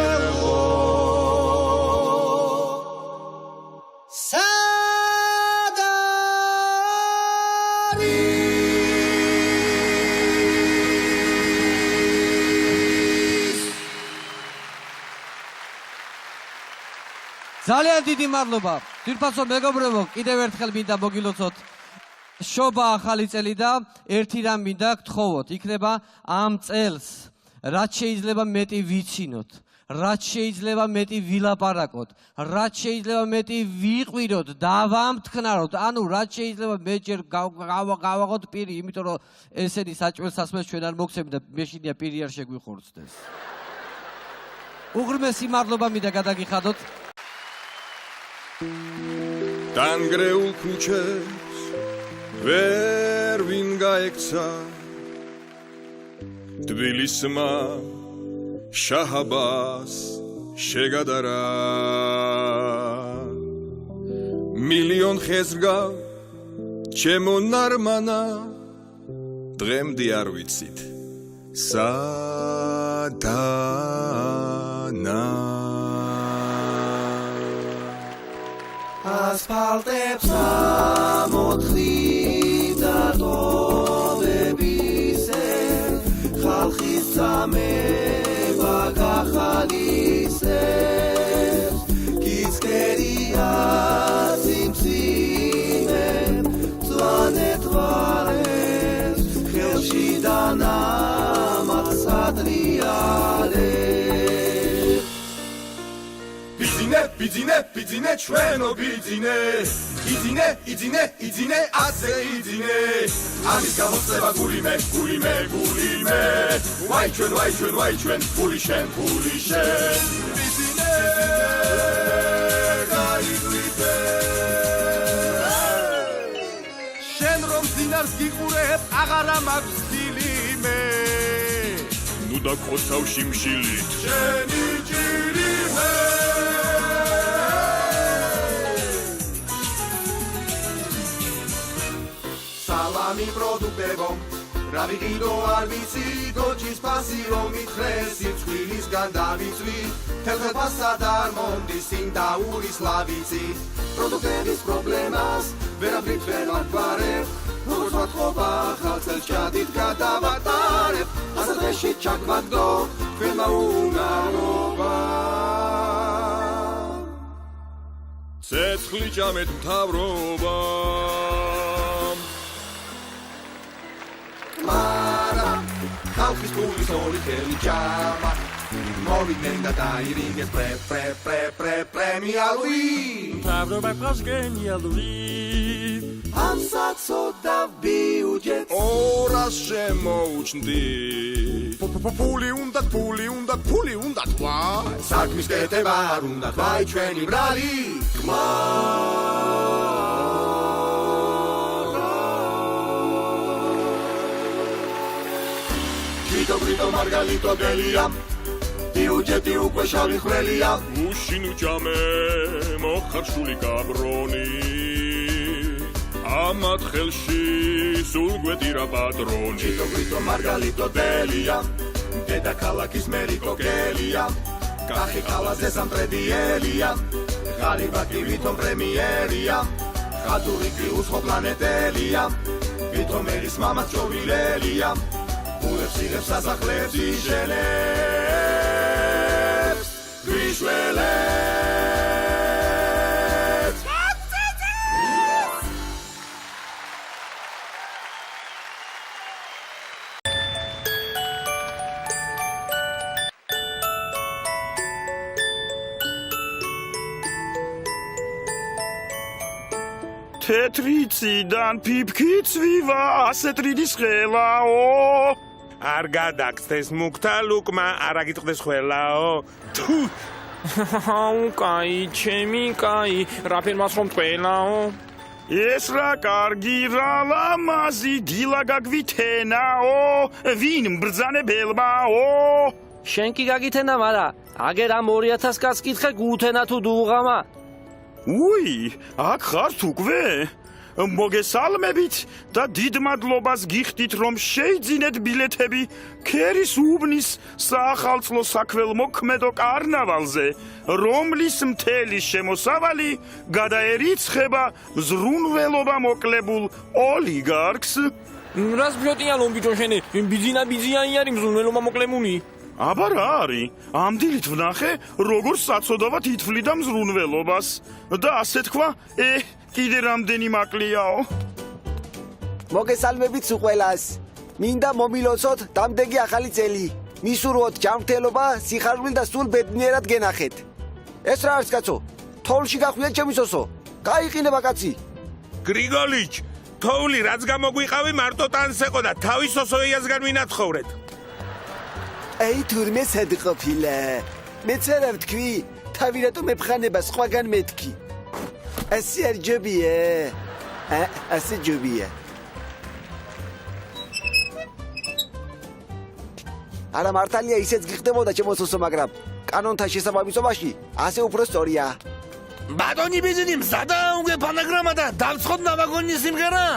ძალიან დიდი მადლობა. თვითფასო მეგობრებო, კიდევ ერთხელ მინდა მოგილოცოთ შობა ახალი წელი და ერთი რამ მინდა გთხოვოთ. იქნება ამ წელს რაც შეიძლება მეტი ვიცინოთ, რაც შეიძლება მეტი ვილაპარაკოთ, რაც შეიძლება მეტი ვიყვიროთ, დავამტკნაროთ. ანუ რაც შეიძლება მეტჯერ გავაღოთ პირი, იმიტომ რომ ესენი საჭმელ-სასმელს ჩვენ არ მოგცემთ და მეშინია პირი არ შეგვიხორცდეს. უღრმესი მადლობა მინდა გადაგიხადოთ. დანგრეულ ქუჩებს ვერ ვინ გაექცა თბილისმა შაჰაბას შეგადარა მილიონ ხეზრგა ჩემო ნარმანა დღემდე არ ვიცით სადანა ასფალტებს ამოთხრი და ტოვებისე ხალხის წამება გახალისებს გიცქერია სიმსიმე მწვანე თვალებს ხელში დანამატს ადრიალებს ბიძინე ჩვენო ბიძინე იძინე ასე იძინე ამის გამოწება გულიმე ვაი ჩვენ ფული შენ ბიძინე გაიგლიფე შენ რომ ძინარს გიყურებ აღარა მაქვს დილიმე ნუ დაგხოცავ შიმშილით შენი ჭირიმე სალამი პროდუქტებო რა ვიყიდო არ ვიცი გოჩის ფასი რომ მითხრე სიცხვილისგან დავიწვი თელხელფასად არ მომდის სიმდაურის ლავიცი პროდუქტების პრობლემას ვერაფრით ვერ ვაგვარებ როგორც ვათხოვა ახალ წელს ჭადით გადავატარებ ასა დღეში ჩაგვაგდო თქვენმა უნარობა ცეცხლი ჭამეთ მთავრობა მარა ხალხის ფულის ორი ხელი ჭამა მოვიდნენ და დაირიგეს პრემიალური მთავრობა ყავს გენიალური ამ საცოდა ბიუჯეტს ორას შემოუჩნდი ფული უნდა ვაი საქმის კეთება არ უნდა ვაი ჩვენი ბრალი Grito Margalito Delia Diuġeti u kwexali ħwelija Uxinu ġame moħħarxuli kabroni Amat xelxi sul gwedira padroni Grito Margalito Delia Deda kalakis meriko Kelia კახი ყავაზე სამტრედიელია ღარიბა კი ვითომ პრემიერია ხადური კი უსხო პლანეტელია ვითომ ერის მამაც ჭოვილელია გულებს იღებს სასახლეებს იჟელებს გვიშველებს თეთრი წიდან ფიფქი წვივა ასეთ რიდის ხელაო არ გადაგწდეს მუქთა ლუკმა არა გიტყდეს ხელაო თუ აუ კაი ჩემი კაი რა ფერმას რომ ტყველაო ეს რა კარგი რა ლამაზი დილა გაგვითენაო ვინ ბრძანებელმაო შენ კი გაგითენა მარა აგერ ამ 2000 კაც კითხე გუთენა თუ დუღამა უი აქ ხართ უკვე მოგესალმებით და დიდ მადლობას გიხდით რომ შეიძინეთ ბილეთები ქერის უბნის საახალწლო საქველმოქმედო კარნავალზე რომლის მთელი შემოსავალი გადაერიცხება ზრუნველობა მოკლებულ ოლიგარქს რას ბიოტიან ბიჭო შენი ბიძიანი არის ზრუნველობა მოკლებული აბა რა არის? ამ დილით ვნახე, როგორ საწოდავად ითვლიდა მზრუნველობას და ასე თქვა, კიდე რამდენი მაკლიაო. მოგესალმებით სულ მინდა მომილოცოთ დამდეგი ახალი წელი. მისურვოთ ჯანმრთელობა, სიხარული და სულ ბედნიერად გენახეთ. ეს რა არის კაცო? თოვლში გახვია ჩემი სოსო. გაიყინება კაცი. გრიგოლიჩ, თოვლი რაც გამოგვიყავი მარტო ტანსეყო და თავის სოსოიასგან მინათხოვრეთ. აი თურმე სადყოფილა მეც არა ვთქვი თავი რატო მეფხანება სხვაგან მეთქი ასე არ ჯობია ასე ჯობია არა მართალია ისეც გიხდებოდა ჩემო სოსო მაგრამ კანონთან შესაბამისობაში ასე უფრო სწორია ბატონი ბიზნი მზადა უკვე ფანაგრამა და დავცხოთ ნავაგონის სიმღერა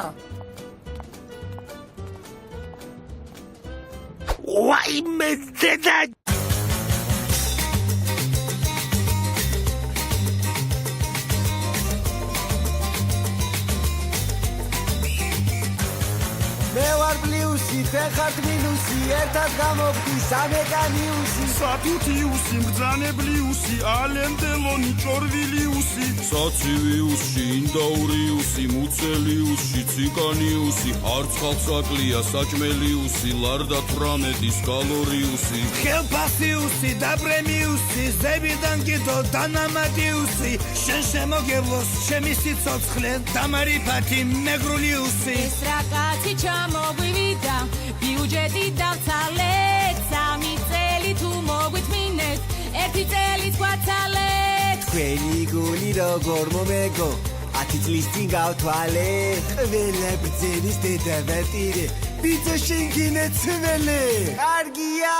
Why me did that? მე ვარ პლუსი, ხართ მინუსი, ერთად გამოვდი სამეკანიუსი. სატუტიუსი, მბრძანებლიუსი, ალენდელონი, ჭორვილიუსი, საცივიუსი, ინდაურიუსი, მუცელიუსი, ციკანიუსი, არცხალცაკლია, საჭმელიუსი, ლარდა 18-ის კალორიუსი, ხელფასიუსი და პრემიუსი, ზებიდან კიდო დანამატიუსი, შენ შემოგევლოს ჩემი სიცოცხლე, დამარიფათი მეგრულიუსი. ეს რა კაცი ჩამოგვივიდა ბიუჯეტი დავცალეთ 3 წელი თუ მოგვიწმინეთ 1 წელიც გვაცალეთ თქვენი გული როგორ მომეგო 10 წლის წინ გავთვალე ყველა ბრძენის დედავატირე ბიძო შენგინეცველე კარგია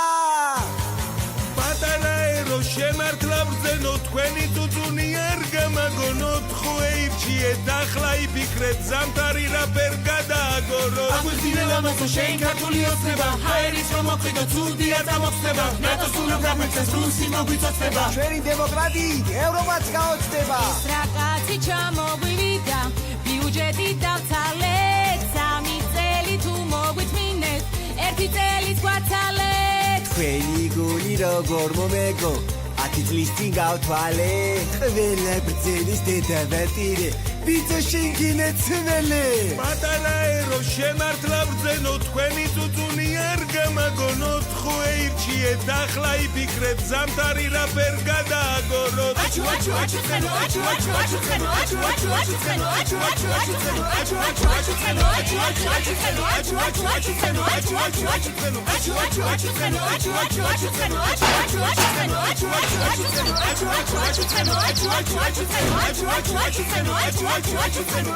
პატარაერო შემართლა ბრძენო თქვენი წუწუნი არ გამაგონოთ ხო ეირჩიეთ ახლა იფიქრეთ ზამთარი რა ფერ გადააგორო აგვიხდიდა ლამაზო შენ ქართული ოცნება ჰაერის რომ მოხდო ცუდია დამოხდება ნატოს უნდა გაგვეცეს რუსი მოგვიწოდება ჩვენი დემოკრატიით ევროპაც გაოცდება ეს რა კაცი ჩამოგვივიდა ბიუჯეტი დავცალეთ 3 წელი თუ მოგვიწმინეთ 1 წელიც გვაცალეთ თქვენი გული როგორ მომეგო 10 წლის წინ გავთვალე ყველა ბრძენის დედავატირე ბიძო შენგინეცველე პატარაერო შემართლა ბრძენო თქვენი წუწუნი არ გამაგონოთ ხო ეირჩიეთ ახლა იფიქრეთ ზამთარი რა ფერ გადააგოროთ აჩუ აჩუ აჩუ ცხენო აჩუ აჩუ აჩუ ცხენო აჩუ აჩუ აჩუ ცხენო აჩუ აჩუ აჩუ ცხენო აჩუ აჩუ აჩუ ცხენო აჩუ აჩუ აჩუ ცხენო აჩუ აჩუ აჩუ ცხენო აჩუ აჩუ აჩუ ცხენო აჩუ აჩუ აჩუ ცხენო აჩუ აჩუ აჩუ ცხენო აჩუ აჩუ აჩუ ცხენო აჩუ აჩუ აჩუ ცხენო აჩუ აჩუ აჩუ ცხენო აჩუ აჩუ აჩუ ცხენო აჩუ აჩუ აჩუ ცხენო აჩუ აჩუ აჩუ ცხენო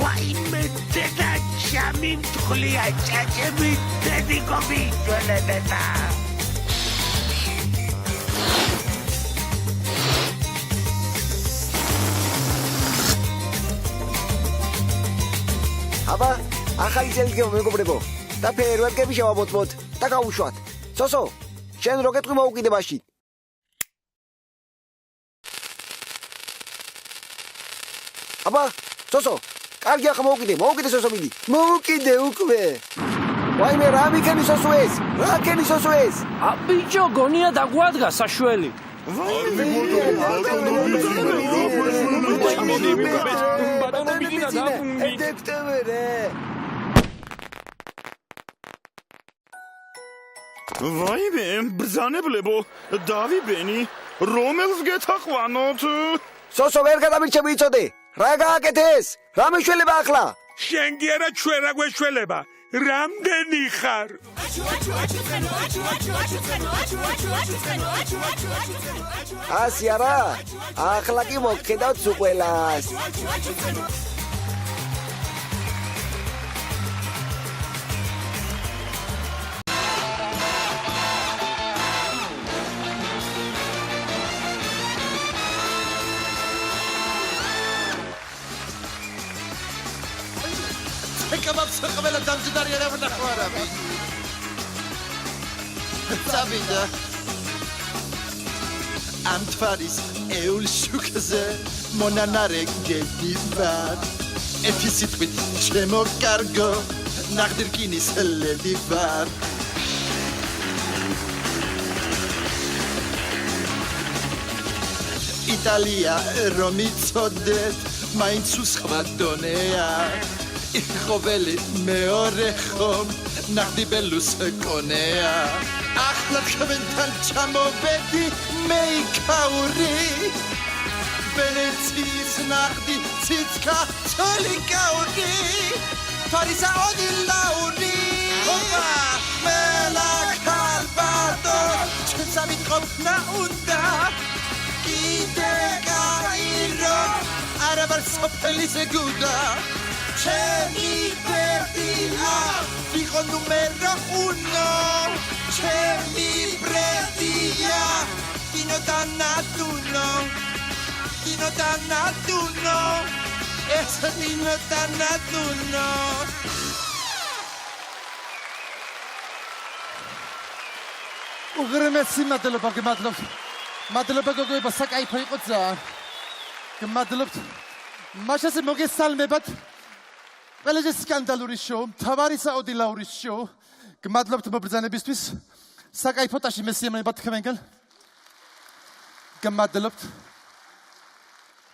ვაიმე დედა ჩემი მტყლია ჭაჭები დედი გობი ჯოლებეთა აბა ახალი წელი მეგობრებო და ფერვერკები შევაბოწბოთ და გავუშვათ სოსო შენ როგ ეთქვი მოუკიდებაში აბა, სოსო, კარგი ახლა მოუკიდე სოსო მიდი. მოუკიდე უკვე. ვაიმე, რა მიქენი სოსო ეს? რა ქენი სოსო ეს? ბიჭო, გონია დაგვადგა საშველი. ვაიმე, ბრძანებლებო, დავიბენი, რომელს გეთაყვანოთ? სოსო ვერ გადამირჩები იცოდე. რა გააკეთეს? რა მეშველება ახლა? შენ კი არა ჩვენ რა გვეშველება? რამდენი ხარ? ასი არა? ახლა კი მოგხედავთ უყველას. ეკაბავს ყველა დამჯდარი არ ვნახوارები. წავიდა. ამ თვარის ეულშუქზე მონანარე გედივარ. ერთი სიტყვით ჩემო კარგო ნახდირკინის ლედი ვარ. იტალია რომ იცოდეთ მაინც სხვა დონეა. იხოველი მეორე ხომ ნახდიბელუს კონეა. ახლა თქვენთან ჩამოვედი მეიქაური. ვენეციის ნახდი ციცკა ცოლიკაური. თორისა ოდილაური. ოპა მელა ქალბატო ჩსამიტყობ ნაუნდა. კიდე გაირო არაბარ სოფელის გუდა. ჩემი პერტია ვიყო ნუმერო 1 ჩემი პრედია Dino Tanatuno ეს Dino Tanatuno უღრმესი მადლობა გმადლობთ მადლობა გოგოება საკაიფო იყო ძალიან გმადლობთ მაშასე მოგესალმებათ ყველაზე სკანდალური შოუ, მთავარი საოდილაურის შოუ. გმადლობთ მობრძანებისთვის. საკაიფოტაში მესიამება თქვენგან.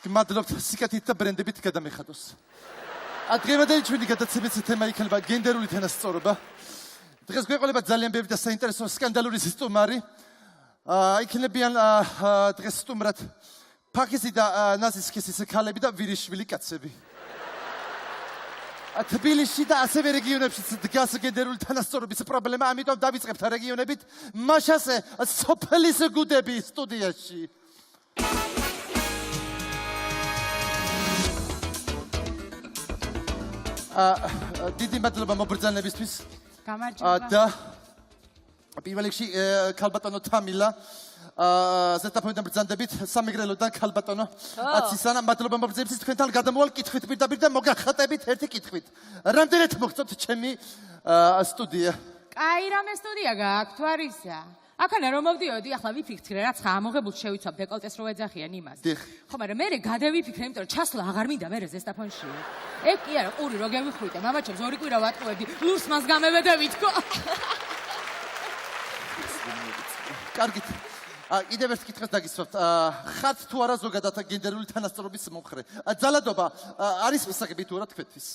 გმადლობთ სიკეთით და ბრენდებით გადამეხადოს. დღევანდელი ჩვენი გადაცემის თემა იქნება გენდერული თანასწორობა. დღეს გვეყოლება ძალიან ბევრი და საინტერესო სკანდალური სტუმარი. იქნებიან დღეს სტუმრად ფაქიზი და ნაზისქისის ქალები და ვირიშვილი კაცები. თბილისში და ასევე რეგიონებშიც დგას გენდერული თანასწორობის პრობლემა, ამიტომ დავიწყებთ რეგიონებით მაშასე სოფლის გუდები სტუდიაში. დიდი მადლობა მობრძანებისთვის. გამარჯობა. და პირველ რიგში ქალბატონო თამილა ზესტაფონიდან ბრძანდებით სამეგრელოდან ქალბატონო აცისანა მადლობა მობრძანებისთვის თქვენთან გადამოვალ კითხვით პირდაპირ და მოგახატებით ერთი კითხვით. რამდენად მოგწონთ ჩემი სტუდია? კაი რამე სტუდია გააქვთ თვარისა. აქანა რომ მოვდიოდი, ახლა ვიფიქრე რაც ხა ამოღებულ შევიცვალ დეკოლტეს რო ეძახიან იმას. ხო, მაგრამ მე გადავიფიქრე, იმიტომ რომ ჩასვლა აღარ მინდა მე ზესტაფონში. ეგ კი არა, ყური რო გევიხრიტე, მამაჩემს ორი კვირა ვატყუებდი, ლურს მას გამევედები თქო. კარგით. კიდევ ერთ კითხვას დაგისვამთ. ხართ თუ არა ზოგადად გენდერული თანასწორობის მომხრე? ძალადობა არის მისაღები თუ არა თქვენთვის?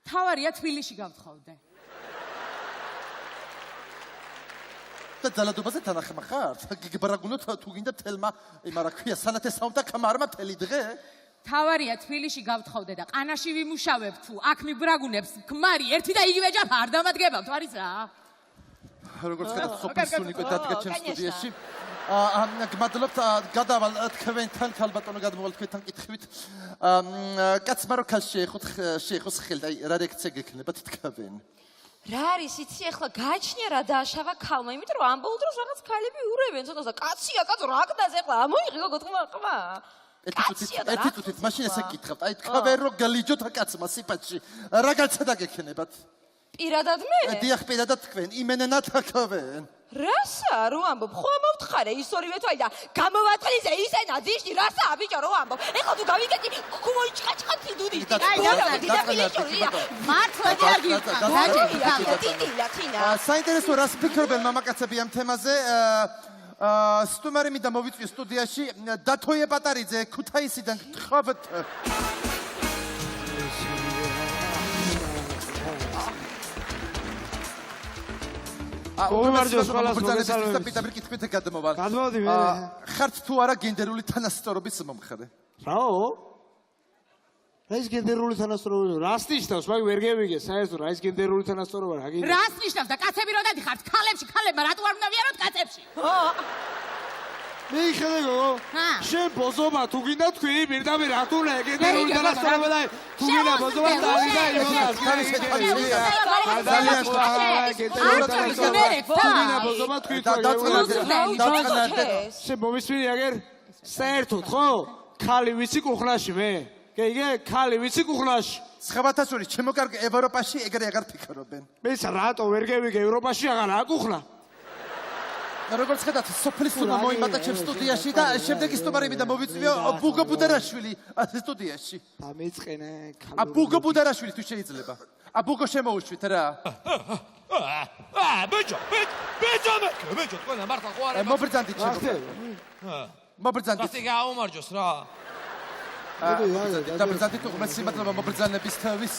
თავარია თბილისში გავთხოვდე. და ძალადობაზე თანახმა ხართ? გიგბრაგუნოთ თუ გინდა თელმა, იმა რა ქვია, სანათესაუმთა კამარმა თელი დღე? თავარია თბილისში გავთხოვდე და ყანაში ვიმუშავებ თუ აქ მიბრაგუნებს ქმარი ერთი და იგივე ჯაფა არ დამადგება თვარისა. როგორც ხედავთ, სოფლისუნი უკვე დადგა ჩემს სტუდიაში. გმადლობთ, გადავალ თქვენთან ქალბატონო გადმოვალ თქვენთან კითხვით. კაცმა რო ქალს შეეხოს ხელი, აი რა რეაქცია გექნებათ თქვენ? რა არის იცი ახლა გააჩნია რა დააშავა ქალმა, იმიტომ რომ ამ ბოლო დროს რაღაც ქალები ურევენ ცოტა კაცია კაცო რა კნაზე ახლა ამოიღე გოგო ხმა. ერთი წუთით მაშინ ესე გითხავთ, აი თქვენ რო გალიჯოთ კაცმა სიფათში, რა გაცა დაგექნებათ? პირადად მე? დიახ, პირადად თქვენ, იმენენად თქვენ. რასა რო ამბობ? ხო ამოვთხარე ის ორივე თვალი და გამოვაწყლისე ისე ნაძიშნი რასაა ბიჭო რო ამბობ? ეხლა თუ გავიკეტი გუმოიჭყაჭყათი დუდი. მართლა საინტერესო რას ფიქრობენ მამაკაცები ამ თემაზე? სტუმარი მინდა მოვიწვიოს სტუდიაში დათო ეპატარიძე ქუთაისიდან გთხოვთ. მოგემარჯოს ყველას მოგესალმებით. პირდაპირ კითხვით გადმოვალ. გადმოვდი მე. ხართ თუ არა გენდერული თანასწორობის მომხრე? რაო? რა ის გენდერული თანასწორობა? რას ნიშნავს? მაგ ვერ გევიგე საერთოდ რა ის გენდერული თანასწორობა რა გინდა? რას ნიშნავს და კაცები რო დადიხართ ქალებში, ქალებმა რატო არ უნდა ვიაროთ კაცებში? მე იხედე გოგო. შენ ბოზომა თუ გინდა თქვი პირდაპირ რატო გენდერული თანასწორობა და თუ გინდა ბოზომა დავიდა იმას. შენ მომისმინე აგერ საერთოდ ხო? ქალი ვიცი კუხნაში მე. გეიგე ქალი ვიცი კუხნაში. სხვათაშორის ჩემო კარგი ევროპაში ეგრე აღარ ფიქრობენ. მე რატო ვერ გევიგე ევროპაში აღარ აკუხნა? როგორც ხედავთ, სოფლის სტუმარი მოიმატა ჩემს სტუდიაში და შემდეგი სტუმარი მინდა მოვიწვიო ბუგო ბუდარაშვილი სტუდიაში. დამეწყენე ქალი. ბუგო ბუდარაშვილი თუ შეიძლება. ბუგო შემოუშვით რა. ბიჭო, თქვენ მართლა ხო არა? მობრძანდით ჩემო. მობრძანდით. რასი გაუმარჯოს რა. დაბრძანდით უღმეს სიმართლეა მობრძანების თავის.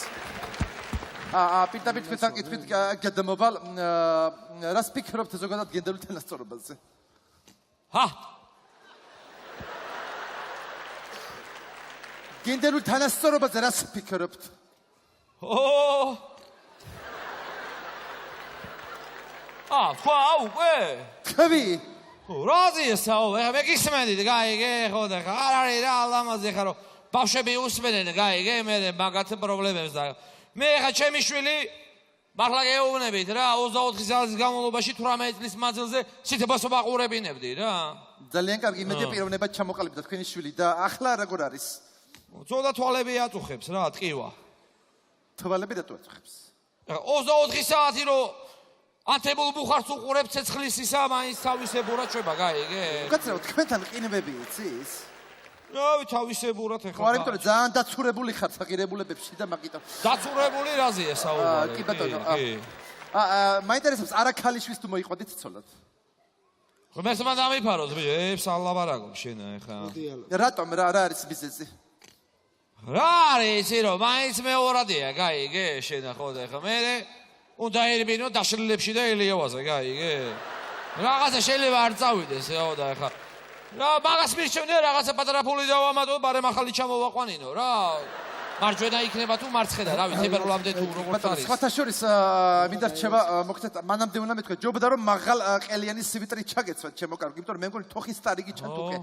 პირდაპირ თქვენ საკითხით გადმოვალ. რას ფიქრობთ ზოგადად გენდერულ თანასწორობაზე? გენდერულ თანასწორობაზე რას ფიქრობთ? თქვა უკვე? თქვი? რაზიესაო, ეხა მე გისმენდი და გაიგე, ხო და არ არის რა ლამაზი ხარო. ბავშვები უსმენენ, გაიგე, მე მაგათ პრობლემებს და მე ეხა ჩემი შვილი მართლა გეუბნებით რა 24 საათის განმავლობაში 18 წლის მანძილზე სითბოს ვაყურებინებდი რა. ძალიან კარგი იმედია პიროვნება ჩამოყალიბდა თქვენი შვილი და ახლა როგორ არის? ცოტა თვალები აწუხებს რა, ტყივა. თვალები რატო აწუხებს? 24 საათი რო ანთებულ ბუხარს უყურებ ცეცხლის ისა მაინც თავისებურად შვება, გაიგე? უკაცრავ თქვენთან ყინვები იცის? რავი თავისებურად ეხლა. ხო, იმიტომ რომ ძალიან დაცურებული ხარ საგირებულებებში და მაგიტომ. დაცურებული რაზეა საუბარი? კი ბატონო. მაინტერესებს არა ქალიშვილს თუ მოიყვანით ცოლად? ღმერთს მან დამიფაროს ბიჭო, ებს ალაბარაგობ შენ ეხლა. რატომ რა არის მიზეზი? რა არის იცი რომ მაინც მეორადია, გაიგე, შენ ხო და ეხლა მე უნდა ერბინო დაშლილებში და ელიავაზე, გაიგე? რაღაცა შეიძლება არ წავიდეს ხო და ეხლა რა მაგას მირჩევნე რაღაცა პატარა ფული დავამატო, ბარემ ახალი ჩამოვაყვანინო რა. მარჯვენა იქნება თუ მარცხენა, რავი, თებერვლამდე თუ როგორც არის. სხვათაშორის მინდა რჩება მოგხდეთ, მანამდე უნდა მეთქვა, ჯობდა რომ მაღალ ყელიანი სვიტრი ჩაგეცვათ, ჩემო კარგი, იმიტომ რომ მე მგონი თოხის სტარიგი ჩანტუკე.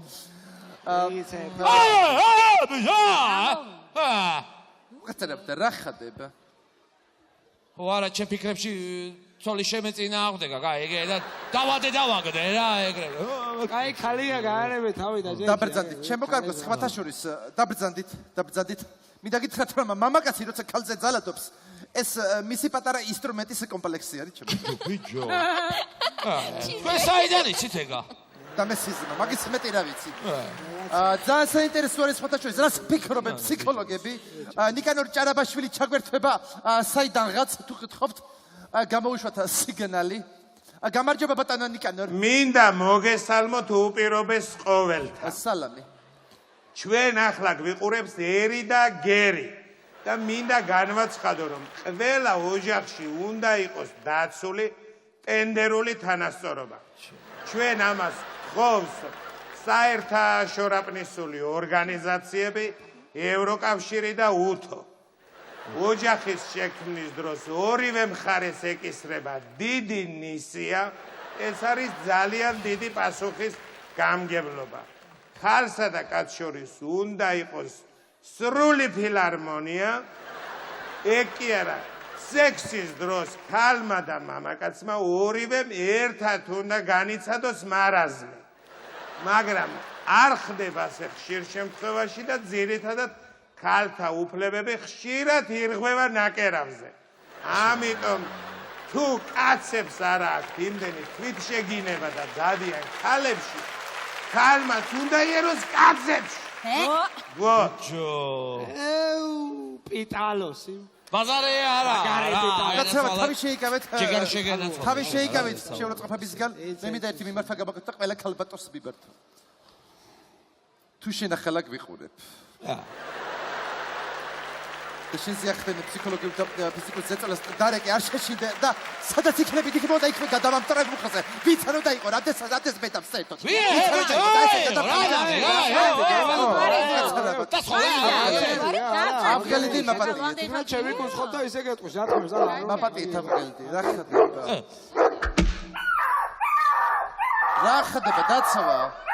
ვღაცერებთ რა ხდება? ხო არა, ჩემ ფიქრებში ცოლი შემეწინა აღდგა, გაიგე და დავაგდე რა ეგრე. კაი ხალია გაარებე თავი და ჯერ. დაბრძანდით, ჩემო კარგო, სხვათაშორის დაბრძანდით. მინდა გითხრათ რომ მამაკაცი როცა ქალზე ძალადობს, ეს მისი პატარა ინსტრუმენტის კომპლექსი არის ჩემო. ბიჭო. თქვენ საიდან იცით ეგა? და მე სიზმო, მაგის მეტი რა ვიცი. ძალიან საინტერესო არის სხვათაშორის, რას ფიქრობენ ფსიქოლოგები? ნიკანორ ჭარაბაშვილი ჩაგვერთვება საიდანღაც თუ გთხოვთ გამოუშვათ სიგნალი. გამარჯობა ბატონო ნიკანორ. მინდა მოგესალმოთ უპირობეს ყოველთა. სალამი. ჩვენ ახლა გვიყურებს ერი და გერი და მინდა განვაცხადო რომ ყველა ოჯახში უნდა იყოს დაცული ტენდერული თანასწორობა. ჩვენ ამას გხოვს საერთაშორისული ორგანიზაციები, ევროკავშირი და უთო. ოჯახის შექმნის დროს ორივე მხარეს ეკისრება დიდი ნისია, ეს არის ძალიან დიდი პასუხის გამგებლობა. ქალსა და კაცს შორის უნდა იყოს სრული ფილარმონია, ეგ კი არა, სექსის დროს ქალმა და მამაკაცმა ორივემ ერთად უნდა განიცადოს მარაზმი. მაგრამ არ ხდება ასე ხშირ შემთხვევაში და ძირითადად ქალთა უფლებები ხშირად ირღვევა ნაკერავზე. ამიტომ თუ კაცებს არ აქვს იმდენი თვით შეგინება და დადიან ქალებში, ქალმაც უნდა იეროს კაცებში. ჯო. პიტალოსი. ბაზარი არა. კაცებო, თავი შეიკავეთ. ჯიგარი შეგენაცვალე. თავი შეიკავეთ შეურაცხყოფისგან. მე მინდა ერთი მიმართა გამოგეთ და ყველა ქალბატონს მიბართ. თუ შენახალა გვიყურებ. და შენზე ახდენი ფსიქოლოგიურ და ფიზიკურ ზეწოლას დარეკე არ შეშინდა და სადაც იქნებით იქ მოდა იქვე გადავამტრებ მუხაზე. ვიც არ უნდა იყო, რადგან მეტავს საერთოდ. აფგალიდი მაპატი. ჩემი კუთხოთ და ისე გეტყვის, რატომ ზალა? მაპატი აფგალიდი, რა ხდება? რა ხდება დაცვა?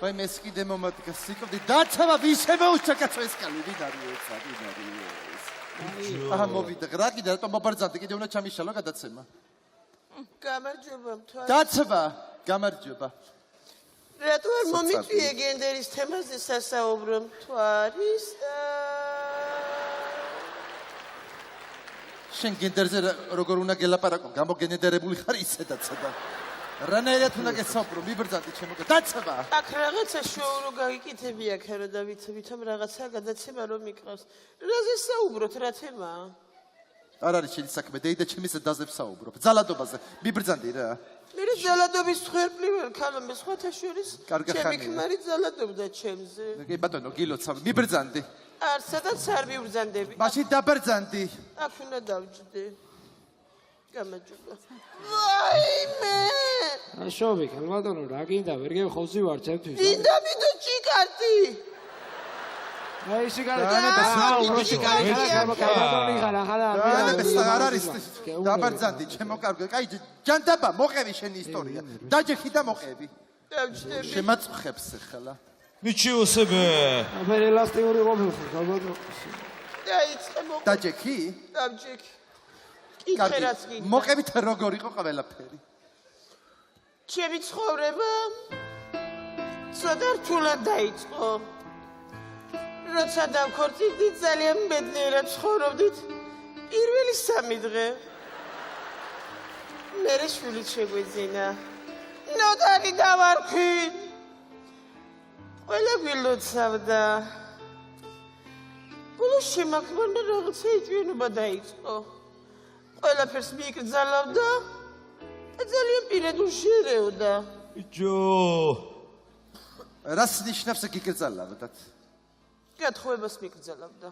ვაი მეს კიდე მომადგა სიკვდი დაცვა ვისე მოუჩა კაცო ეს კალი ვინ არის ეს აჰა მოვიდა რა კიდე რატომ მობარძანდი კიდე უნდა ჩამიშალო გადაცემა გამარჯობა მთვარი დაცვა გამარჯობა რატო არ მომიწვიე გენდერის თემაზე სასაუბრო მთვარის შენ გენდერზე როგორ უნდა გელაპარაკო გამოგენდერებული ხარ ისედაც და რანაირად უნდა გესაუბრო მიბრძანდი ჩემო დაცვა აქ რაღაცა შოურო გაგიკეთები აქ რა და ვითომ რაღაცა გადაცემა რომ მიყავს რაზე საუბროთ რა თემაა არ არის შენი საქმე და ჩემის დაზებს საუბრობ ძალადობაზე მიბრძანდი რა მე ძალადობის ხვერპლი ვარ ქალმე სხვათა შორის ჩემი ქმარი ძალადობდა ჩემზე კი ბატონო გილოცავ მიბრძანდი არ სადაც არ მიბრძანდები მაშინ დაბრძანდი აქ უნდა დავჯდე გამარჯობა ვაიმე შობი ქალბატონო რა გინდა ვერ გეხოსი ვარ ჩემთვის მინდა მიდო ჭიკარტი აი სიგარეტი ქალბატონი ხარ ახლა არ არის დაბრძანდი ჩემო კარგო კაი ჯანდაბა მოყევი შენი ისტორია დაჯექი და მოყევი შემაწყხებს ახლა მიჩიოსებე აფერ ელასტიური ყოფილი ქალბატონო დაიწყე დაჯექი დავჯექი კითხერაც გინდა მოყევით როგორ იყო ყველაფერი ჩემი ცხოვრება ცოტა რთულად დაიწყო როცა დავქორწინდით ძალიან ბედნიერად ცხოვრობდით პირველი 3 დღე მერე შვილი შეგვეძინა ნოტარი დავარქვი ყველა გვილოცავდა ბოლოს შემაქმნა რაღაცა იჭვენობა დაიწყო ყველაფერს მიიკრძალავდა და ძალიან პირადულ შეერეოდა ჯო რას ნიშნავს გიკრძალავდათ გათხოვებას მიკრძალავდა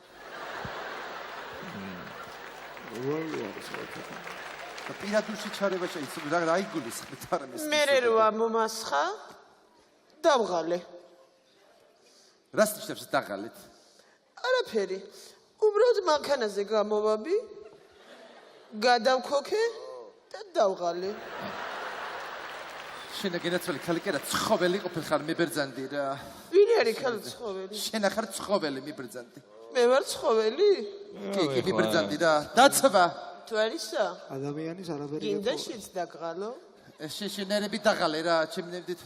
პირადულში ჩარევა შეიძლება რა იგულისხმეთ არ ამის მე რო ამომასხა დავღალე რას ნიშნავს დაღალეთ არაფერი უბრალოდ მანქანაზე გამოვაბი გადავქოქე და დავღალე შენ გენაცვალი ხალი კი რა ცხოველი ყოფილ ხარ მიბერძანდი რა ვინ არის ხალი ცხოველი შენ ხარ ცხოველი მიბერძანდი მე ვარ ცხოველი კი მიბერძანდი რა დაცვა თუ არისა ადამიანის არაფერი გინდა შეც დაგღალო შენერები დაღალე რა ჩემნებდით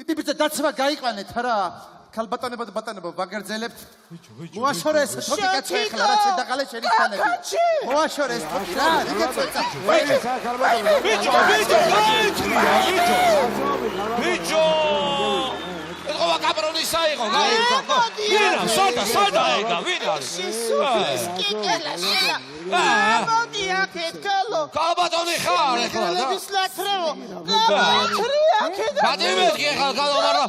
მიბერძა დაცვა გაიყვანეთ რა ქალბატონებო და ბატონებო ვაგერძელებთ მოაშორეს თოკი კაცო ეხლა რა შენ დაღალე შენი ხანები მოაშორეს თოკი რა ბიჭო ეხლა კაპრონი საიღო ვინა სადა ეგა ვინ არის მოდი აქეთ კალო კალბატონი ხარ ეხლა და ბისლათრევო გადიმეთქი ეხლა კალო მაგრამ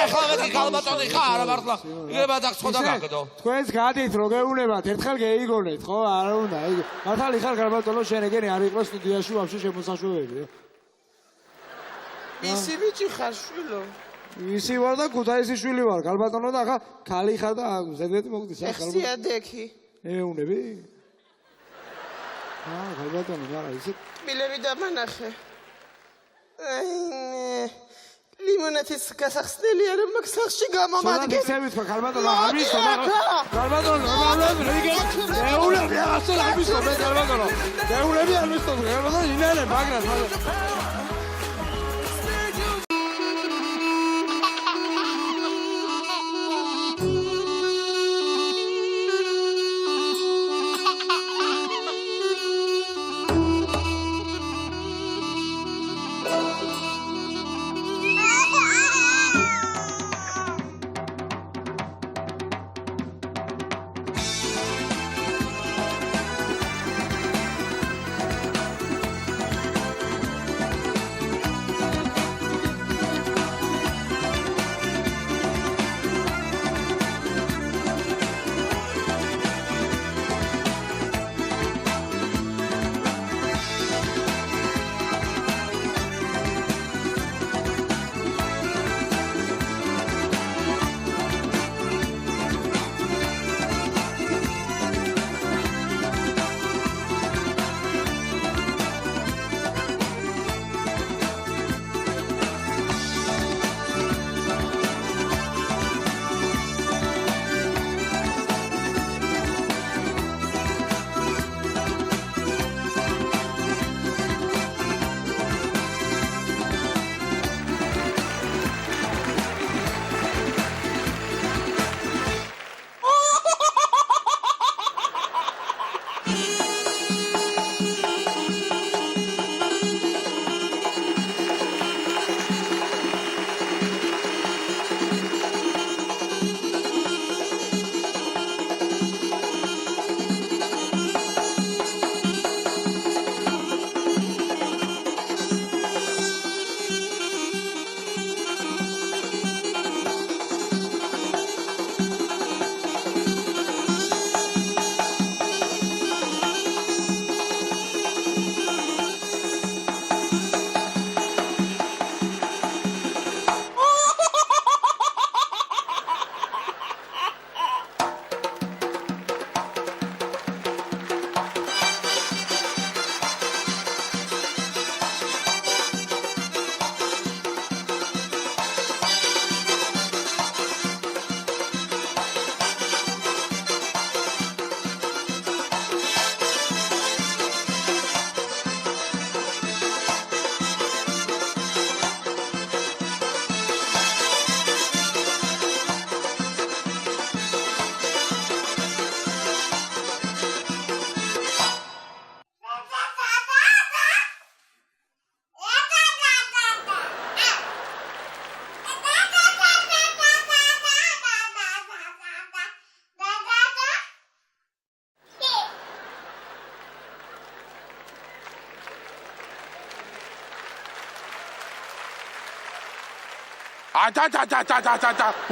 ეხლა მეთქი კალბატონი ხარ მართლა იგება დაგცხოდა გაგდო თქვენს გადით რო გეუნებათ ერთხელ გეიგონეთ ხო არ უნდა მართალი ხარ კალბატონო შენ ეგენი არ იყო სტუდიაში ვაფშე შემოსაშვებია ისი ბიჭი ხარ შვილო ისი ვარ და ქუთაისის შვილი ვარ კალბატონო და ახლა ქალი ხარ და ზედმეტი მოგდის ახლა ეხსიადექი ეუნები კალბატონო მაგრამ ისე მილები დამანახე ლიმონათის გასახსნელი არ მაქვს სახში გამომადგენ სერვის კალბატონო ამის კალბატონო ეუნები ახლა ამის კალბატონო ეუნები ამის კალბატონო ინერე მაგრამ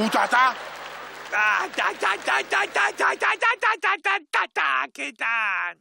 უტატა კეტან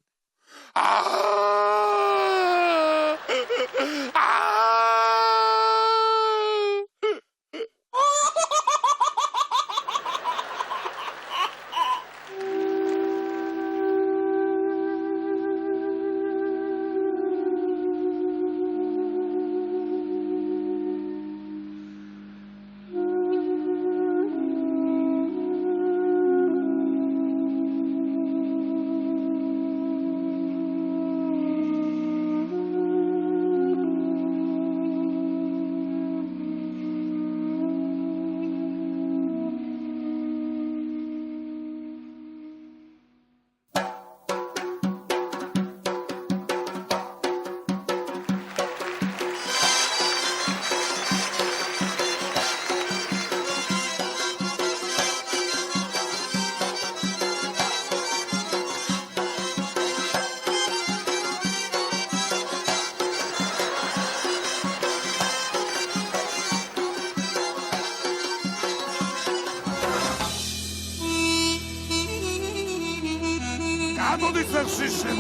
გამოდის ხშიშე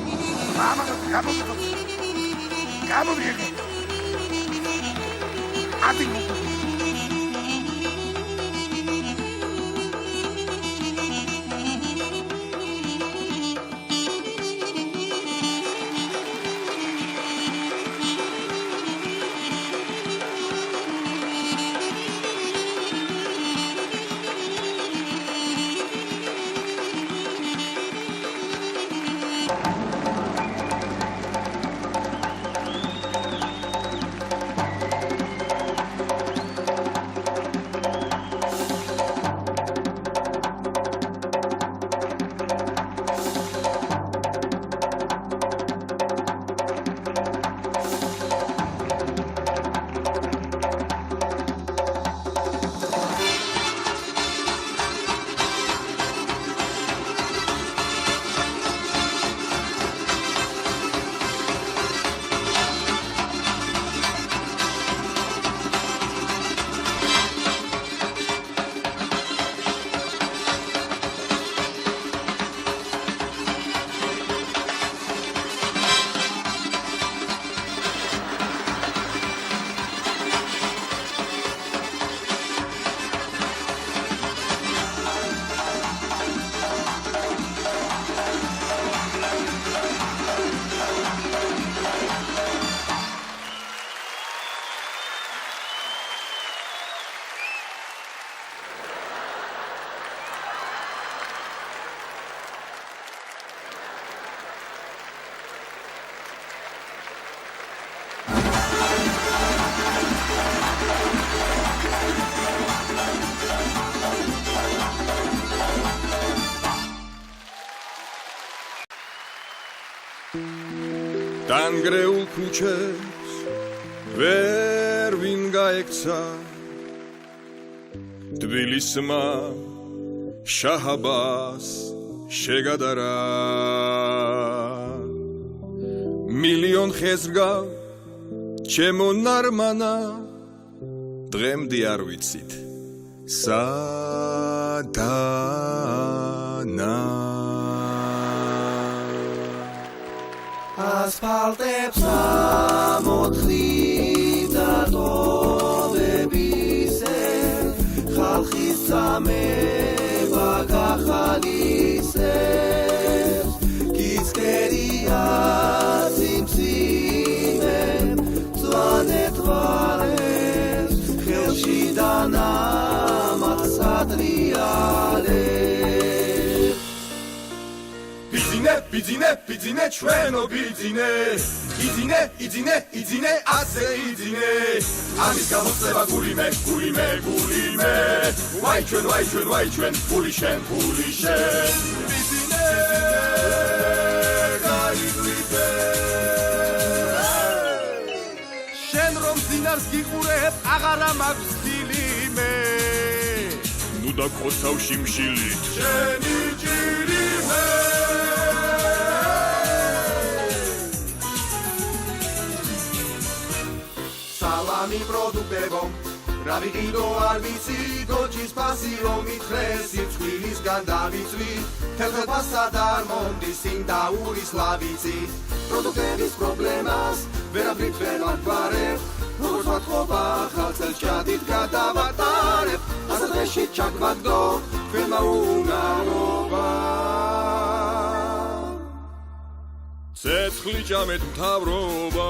მამა გამოდი ათი დანგრეულ ქუჩებს ვერ ვინ გაექცა თბილისმა შაჰაბას შეგადარა მილიონ ხეზრგა ჩემო ნარმანა დღემდე არ ვიცით სადანა ასფალტებს ამოთხრიდა ტოვებისე ხალხის წამება გახალისებს კიცკერია სიმსიმე მწვანე თვალებს ხელში დანამატს ადრიალებს ბიძინე ჩვენო ბიძინე იძინე ასე იძინე ამის გამოწება გულიმე ვაი ჩვენ ფული შენ ბიძინე გაიგვიდე შენ რომ ძინარს გიყურებ აღარა მაქვს დილიმე ნუ დაგხოცავში მშილით შენი ჭირიმე სალამი პროდუქტებო რა ვიყიდო არ ვიცი გოჯის ფასი რომ მითხრეს სიცხვილისგან დავიწვი თელხებასად არ მომდის სიმდაურის ლავიცი პროდუქტების პრობლემას ვერაფრით ვერ ვაგვარებ როგორც ვათხოვა ახალ წელს ჭადით გადავატარებ ასეთ დღეში ჩაგვაგდო თქვენმა უნარობა ცეცხლი ჭამეთ მთავრობა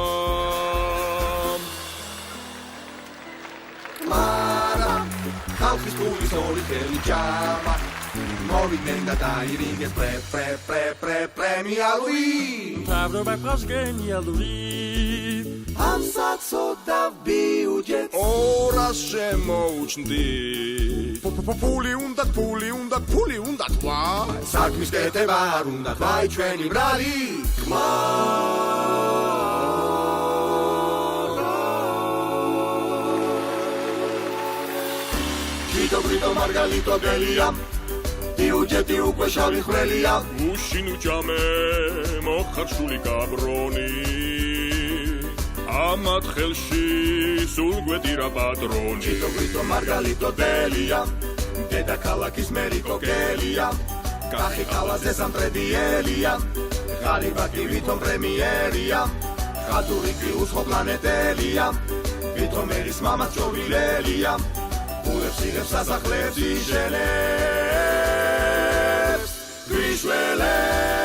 მარა ხალხის ფულის ორი ხელი ჭამა მოვიდნენ და დაირიგეს პრემიალური მთავრობა ყავს გენიალური ამ საცოდა ბიუჯეტს ორას შემოუჩნდი ფული უნდა ვა საქმის კეთება არ უნდა ვაი ჩვენი ბრალი Brito Margalito Delia Diuġeti u kwexali xrelija Uxinu ċame moħħarxuli kabroni Amat xelxi sul gwetira patroni Brito Brito Margalito Delia Deda kalakis merito kelia Kaxi kalaz esam predielia Galiba kiviton premieria Xaturi kriusxo planetelia Viton meris mamat ċovilelia Ulებს იღებს სასახლეებს იჟენებს გვიშველებს